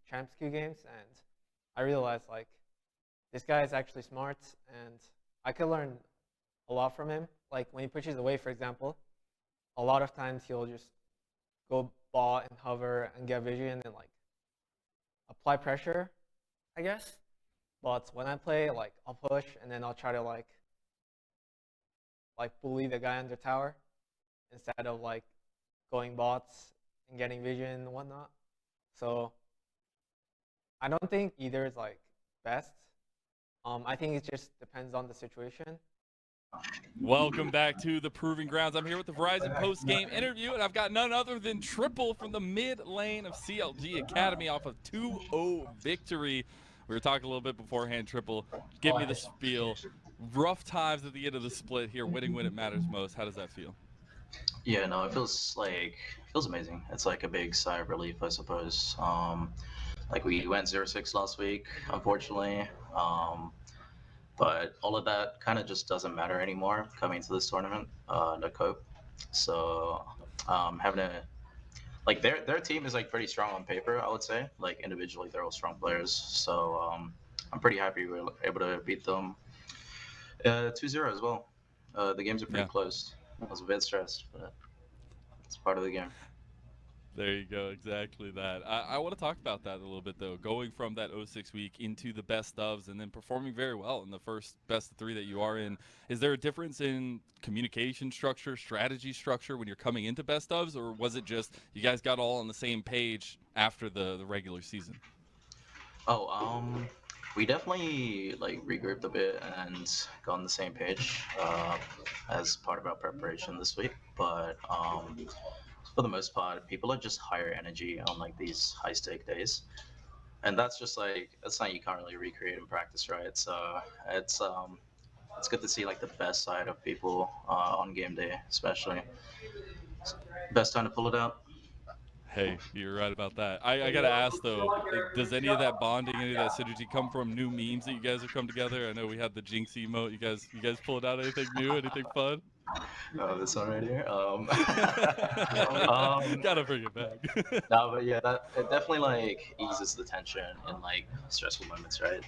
Champs Q games, and I realized like this guy is actually smart, and I could learn a lot from him. Like when he pushes away, for example, a lot of times he'll just go ball and hover and get vision and like apply pressure, I guess. But when I play, like I'll push and then I'll try to like bully the guy under tower instead of like going bots and getting vision and whatnot. So I don't think either is like best. I think it just depends on the situation. Welcome back to the Proving Grounds. I'm here with the Verizon post-game interview, and I've got none other than Triple from the mid lane of CLG Academy off of 2-0 victory. We were talking a little bit beforehand. Triple, give me the spiel. Rough times at the end of the split here, winning when it matters most. How does that feel? Yeah, no, it feels amazing. It's like a big sigh of relief, I suppose. Like we went 0-6 last week, unfortunately. But all of that kind of just doesn't matter anymore coming to this tournament, no cope. So having a like their team is like pretty strong on paper, I would say. Like individually, they're all strong players. So I'm pretty happy we were able to beat them 2-0 as well. The games are pretty close. I was a bit stressed, but it's part of the game. There you go, exactly that. I want to talk about that a little bit, though. Going from that 06 week into the best ofs and then performing very well in the first best of 3 that you are in. Is there a difference in communication structure, strategy structure when you're coming into best ofs, or was it just you guys got all on the same page after the regular season? Oh, we definitely like regrouped a bit and got on the same page as part of our preparation this week. But for the most part, people are just higher energy on like these high stake days, and that's just like that's something you can't really recreate in practice, right? So it's good to see like the best side of people on game day, especially. Best time to pull it out. Hey, you're right about that. I gotta ask though, does any of that bonding, any of that synergy come from new memes that you guys have come together? I know we had the Jinx emote. You guys pulled out anything new, anything fun? Oh, this one right here. Gotta bring it back. No, but yeah, that it definitely like eases the tension in like stressful moments, right?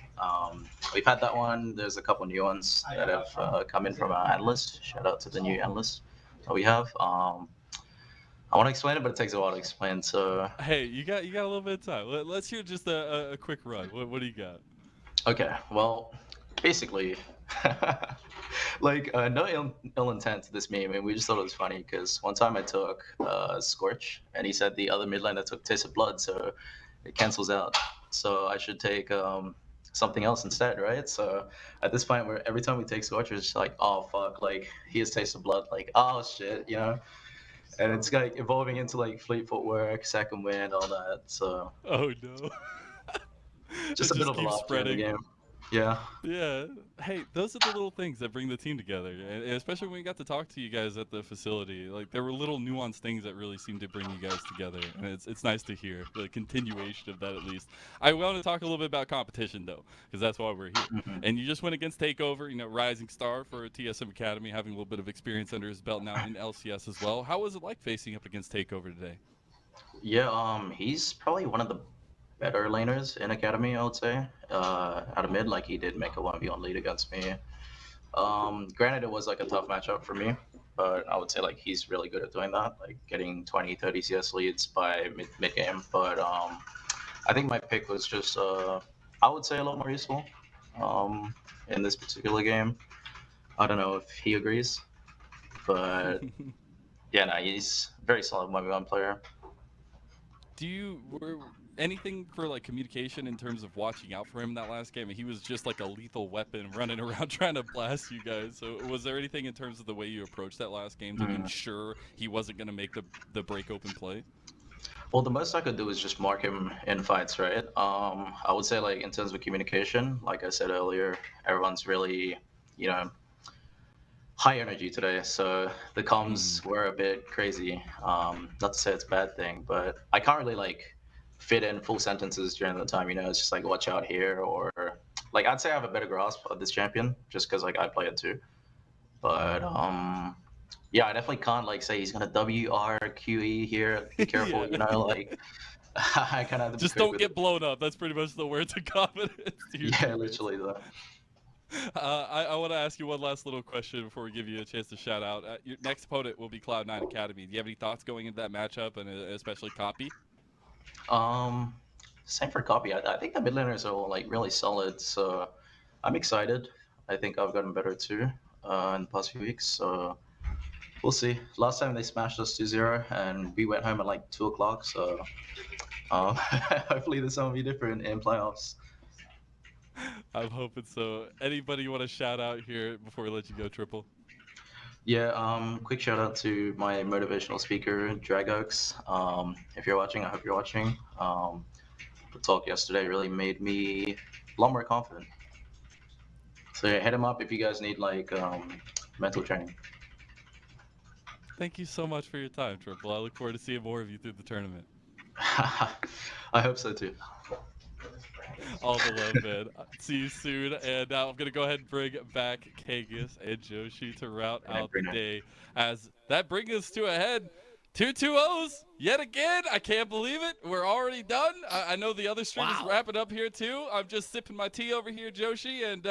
We've had that one. There's a couple new ones that have come in from our analyst. Shout out to the new analyst that we have. I want to explain it, but it takes a while to explain. So Hey, you got a little bit of time. Let's hear just a quick run. What do you got? okay, well, basically, like no ill intent to this meme, and we just thought it was funny because one time I took Scorch, and he said the other mid laner took Taste of Blood, so it cancels out. So I should take something else instead, right? So at this point, where every time we take Scorch, it's just like, oh fuck, like he has Taste of Blood, like oh shit, you know. And it's like evolving into like Fleet Footwork, Second Wind, all that. So Oh no. just It a bit just of a keeps laugh during the spreading. game. Yeah. Yeah. Hey, those are the little things that bring the team together, and especially when we got to talk to you guys at the facility. Like there were little nuanced things that really seemed to bring you guys together, and it's nice to hear the continuation of that at least. I want to talk a little bit about competition though, because that's why we're here. Mhm. And you just went against Takeover, rising star for TSM Academy, having a little bit of experience under his belt now in LCS as well. How was it like facing up against Takeover today? Yeah, he's probably one of the better laners in Academy, I would say. Out of mid, like he did make a 1v1 lead against me. Granted, it was like a tough matchup for me, but I would say like he's really good at doing that, like getting 20, 30 CS leads by mid game. But I think my pick was just, I would say, a lot more useful in this particular game. I don't know if he agrees, but yeah, no, he's a very solid 1v1 player. Do you were anything for like communication in terms of watching out for him in that last game? He was just like a lethal weapon running around trying to blast you guys. So was there anything in terms of the way you approached that last game to Hmm. ensure he wasn't going to make the break open play? Well, the most I could do is just mark him in fights, right? I would say like in terms of communication, like I said earlier, everyone's really, you know, high energy today. So the Mm. comms were a bit crazy. Not to say it's a bad thing, but I can't really like fit in full sentences during the time. It's just like watch out here, or like I'd say I have a better grasp of this champion just because like I play it too. But yeah, I definitely can't like say he's gonna WRQE here. Be careful, Yeah. like I kind of have to be Just quick don't with get it. blown up. That's pretty much the words of confidence. To your Yeah, teammates. literally that. I want to ask you one last little question before we give you a chance to shout out. Your next opponent will be Cloud9 Academy. Do you have any thoughts going into that matchup, and especially Copy? Um, Same for copy. I think the mid laners are like really solid, so I'm excited. I think I've gotten better too in the past few weeks. So we'll see. Last time they smashed us 2-0, and we went home at like 2 o'clock. So hopefully this one will be different in playoffs. I'm hoping so. Anybody you want to shout out here before we let you go, Triple? Yeah. Quick shout out to my motivational speaker, Dragox. If you're watching, I hope you're watching. The talk yesterday really made me a lot more confident. So yeah, hit him up if you guys need like mental training. Thank you so much for your time, Triple. I look forward to seeing more of you through the tournament. I hope so too. All the love, man. See you soon. And now I'm going to go ahead and bring back Kangas and Joshi to route out the day. As that brings us to a head. 2-2-0s yet again. I can't believe it. We're already done. I know the other stream is wrapping up here too. I'm just sipping my tea over here, Joshi, and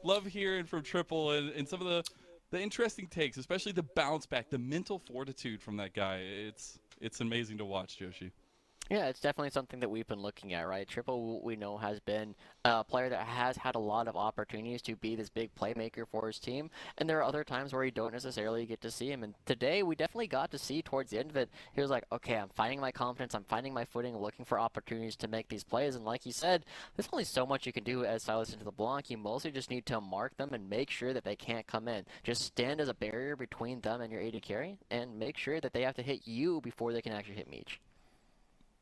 love hearing from Triple and some of the interesting takes, especially the bounce back, the mental fortitude from that guy. It's amazing to watch, Joshi. Yeah, it's definitely something that we've been looking at, right? Triple, we know, has been a player that has had a lot of opportunities to be this big playmaker for his team, and there are other times where you don't necessarily get to see him, and today we definitely got to see towards the end of it, he was like, okay, I'm finding my confidence, I'm finding my footing, looking for opportunities to make these plays, and like you said, there's only so much you can do as Silas into the block. You mostly just need to mark them and make sure that they can't come in. Just stand as a barrier between them and your AD carry, and make sure that they have to hit you before they can actually hit Meech.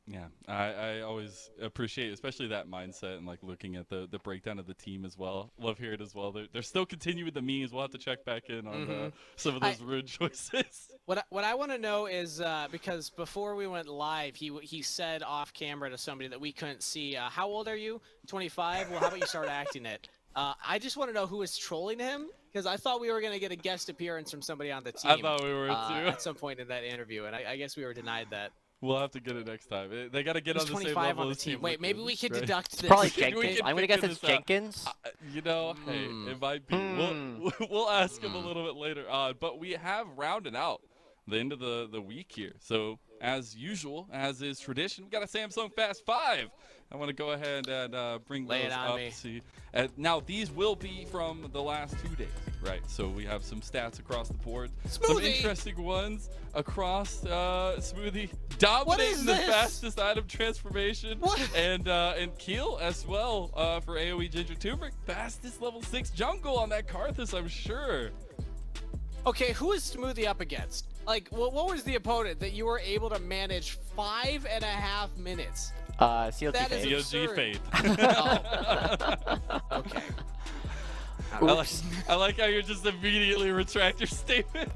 Yeah, I always appreciate, especially that mindset and like looking at the breakdown of the team as well. Love hearing it as well. They're still continuing the memes. We'll have to check back in on some of those rude choices. What I want to know is because before we went live, he said off camera to somebody that we couldn't see. How old are you? 25. Well, how about you start acting it? I just want to know who is trolling him, because I thought we were going to get a guest appearance from somebody on the team. I thought we were too. At some point in that interview, and I guess we were denied that. We'll have to get it next time. They got to get on the same level on the as team. Wait, maybe we can right? deduct this. Probably Jenkins. I'm gonna guess it's Jenkins. Hey, it might be. We'll ask him a little bit later on. But we have rounded out the end of the week here. So as usual, as is tradition, we got a Samsung Fast 5. I want to go ahead and bring those up. See, now these will be from the last 2 days, right? So we have some stats across the board, some interesting ones across Smoothie dominating the fastest item transformation, and Keel as well for AoE Ginger Turmeric, fastest level 6 jungle on that Karthus, I'm sure. Okay, who is Smoothie up against? Like, what was the opponent that you were able to manage 5.5 minutes? CLG Faith. Okay. I like how you just immediately retract your statement.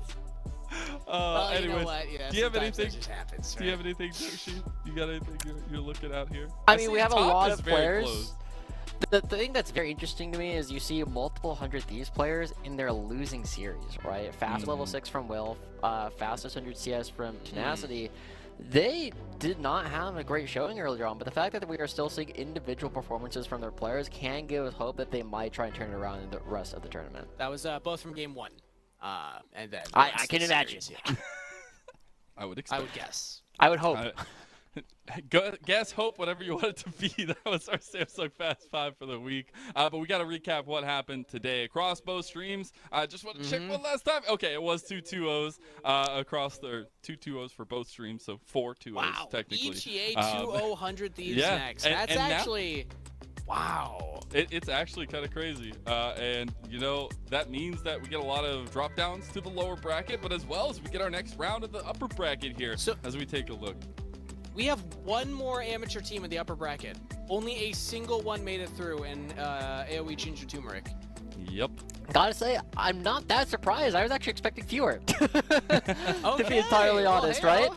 Anyways, you know what? Yeah, do you have anything? Just happens, right? Do you have anything, Joshi? You got anything you're looking at here? I mean, we have a lot of players. Close. The thing that's very interesting to me is you see multiple 100 Thieves players in their losing series, right? Fast level 6 from Wilf, fastest 100 CS from Tenacity. They did not have a great showing earlier on, but the fact that we are still seeing individual performances from their players can give us hope that they might try and turn it around in the rest of the tournament. That was both from game 1, and then I can imagine. Yeah. I would expect. I would guess. I would hope. Guess, hope, whatever you want it to be. That was our Samsung Fast 5 for the week. But we got to recap what happened today across both streams. I just want to check one last time. Okay, it was 2 2-0s across the 2 2-0s for both streams, so 4 2-0s technically. ETA 2-0 100 Thieves next. That's and actually... Wow. It's actually kind of crazy. And, that means that we get a lot of drop downs to the lower bracket, but as well as we get our next round of the upper bracket here as we take a look. We have one more amateur team in the upper bracket. Only a single one made it through in AoE Ginger Turmeric. Yep. Gotta say, I'm not that surprised. I was actually expecting fewer. To be entirely honest, right?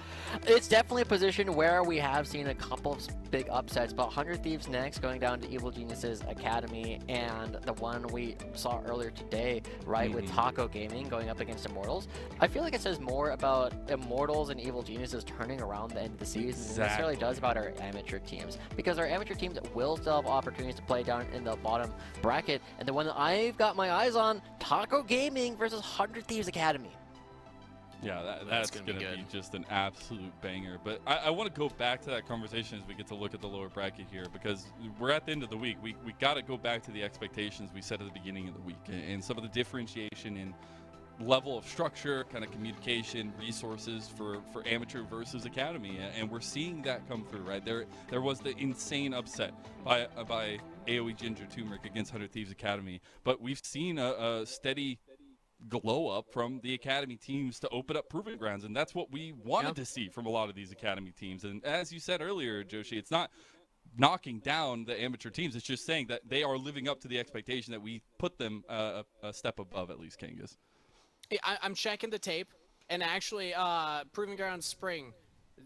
It's definitely a position where we have seen a couple of big upsets, but 100 Thieves next, going down to Evil Genius's Academy, and the one we saw earlier today, right, with Taco Gaming going up against Immortals. I feel like it says more about Immortals and Evil Geniuses turning around the end of the season than it necessarily does about our amateur teams, because our amateur teams will still have opportunities to play down in the bottom bracket, and the one that I've got my eyes on, Taco Gaming versus 100 Thieves Academy. Yeah, that's going to be just an absolute banger. But I want to go back to that conversation as we get to look at the lower bracket here, because we're at the end of the week. We got to go back to the expectations we set at the beginning of the week and some of the differentiation in level of structure, kind of communication, resources for amateur versus academy. And we're seeing that come through, right? There was the insane upset by AoE Ginger Turmeric against 100 Thieves Academy. But we've seen a steady glow up from the academy teams to open up proving grounds, and that's what we wanted to see from a lot of these academy teams. And as you said earlier, Joshi, it's not knocking down the amateur teams, it's just saying that they are living up to the expectation that we put them a step above, at least. Kangas, I'm checking the tape, and actually proving grounds spring,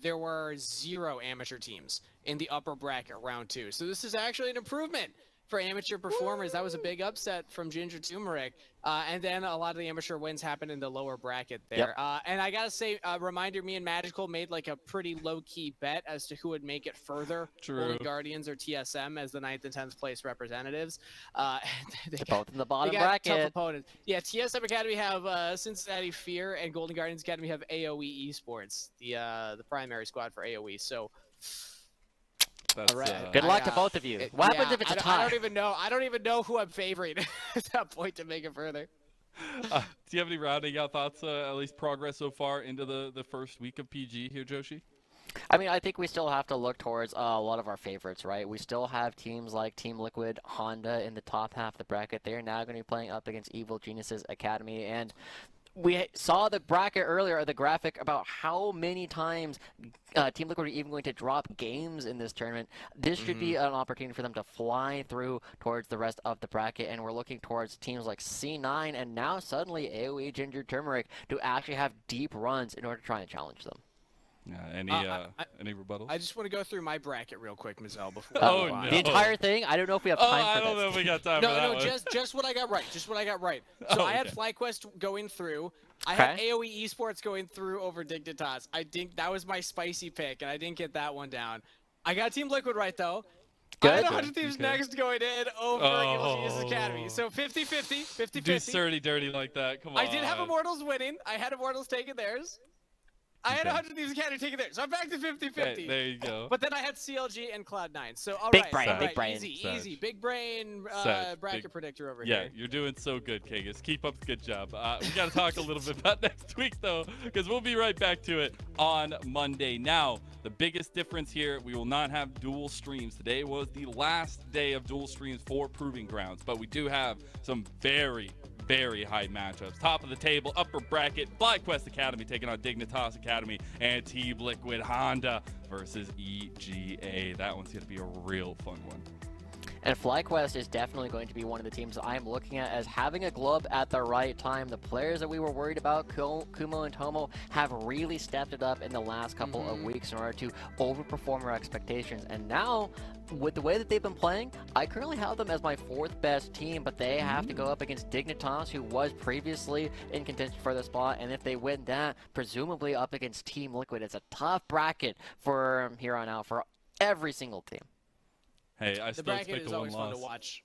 there were 0 amateur teams in the upper bracket round 2, so this is actually an improvement for amateur performers. That was a big upset from Ginger Turmeric. And then a lot of the amateur wins happened in the lower bracket there. And I gotta say, reminder, me and Magical made like a pretty low-key bet as to who would make it further. Golden Guardians or TSM as the 9th and 10th place representatives. They're both in the bottom bracket. Tough opponents. Yeah, TSM Academy have Cincinnati Fear, and Golden Guardians Academy have AoE Esports, the primary squad for AoE. So. That's, good luck to both of you. What happens if it's a tie? I don't even know who I'm favoring at that point to make it further. Do you have any rounding out thoughts, at least progress so far into the first week of PG here, Joshi? I mean, I think we still have to look towards a lot of our favorites, right? We still have teams like Team Liquid, Honda in the top half of the bracket. They're now going to be playing up against Evil Genius's Academy, and we saw the bracket earlier, the graphic about how many times Team Liquid are even going to drop games in this tournament. This should be an opportunity for them to fly through towards the rest of the bracket, and we're looking towards teams like C9 and now suddenly AoE Ginger Turmeric to actually have deep runs in order to try and challenge them. Yeah, any rebuttals? I just want to go through my bracket real quick, Mazel, before the entire thing? I don't know if we have time for I don't know if we got time for that one. just what I got right. Just what I got right. So I had FlyQuest going through. I had AoE Esports going through over Dignitas. I think that was my spicy pick, and I didn't get that one down. I got Team Liquid right, though. Good. I had 100 Thieves next going in over Evil Genius Academy. So 50-50, 50-50. Do dirty like that. Come on. I did have Immortals winning. I had Immortals taking theirs. I had 100 Thieves Academy taking theirs. So I'm back to 50-50. Hey, there you go. But then I had CLG and Cloud9. So all big right, brain, all right, big brain. easy. Big brain bracket predictor over here. here. Yeah, you're doing so good, Kangas. Keep up the good job. We got to talk a little bit about next week, though, because we'll be right back to it on Monday. Now, the biggest difference here, we will not have dual streams. Today was the last day of dual streams for Proving Grounds, but we do have some very high matchups. Top of the table, upper bracket, FlyQuest Academy taking on Dignitas Academy, and Team Liquid Honda versus EGA. That one's going to be a real fun one. And FlyQuest is definitely going to be one of the teams that I'm looking at as having a glove at the right time. The players that we were worried about, Kumo and Tomo, have really stepped it up in the last couple of weeks in order to overperform our expectations. And now, with the way that they've been playing, I currently have them as my 4th best team, but they have to go up against Dignitas, who was previously in contention for the spot, and if they win that, presumably up against Team Liquid. It's a tough bracket for here on out for every single team. Hey, I still expect is one always loss. fun to watch.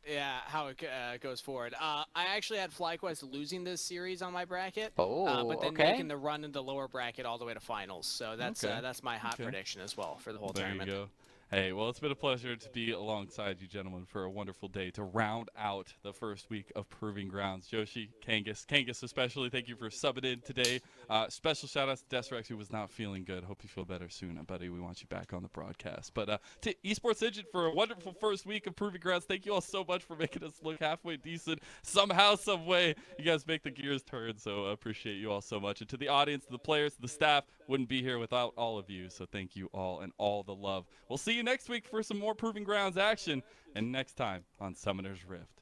Yeah, how it goes forward. I actually had FlyQuest losing this series on my bracket, but then making the run in the lower bracket all the way to finals. So that's my hot prediction as well for the whole tournament. There you go. Hey, well, it's been a pleasure to be alongside you gentlemen for a wonderful day to round out the first week of Proving Grounds. Joshi, Kangas especially, thank you for subbing in today. Special shout out to Desrex, who was not feeling good. Hope you feel better soon, buddy. We want you back on the broadcast. But to Esports Engine for a wonderful first week of Proving Grounds. Thank you all so much for making us look halfway decent. Somehow, some way, you guys make the gears turn. So I appreciate you all so much. And to the audience, the players, the staff, wouldn't be here without all of you. So thank you all and all the love. We'll see you next week for some more Proving Grounds action, and next time on Summoner's Rift.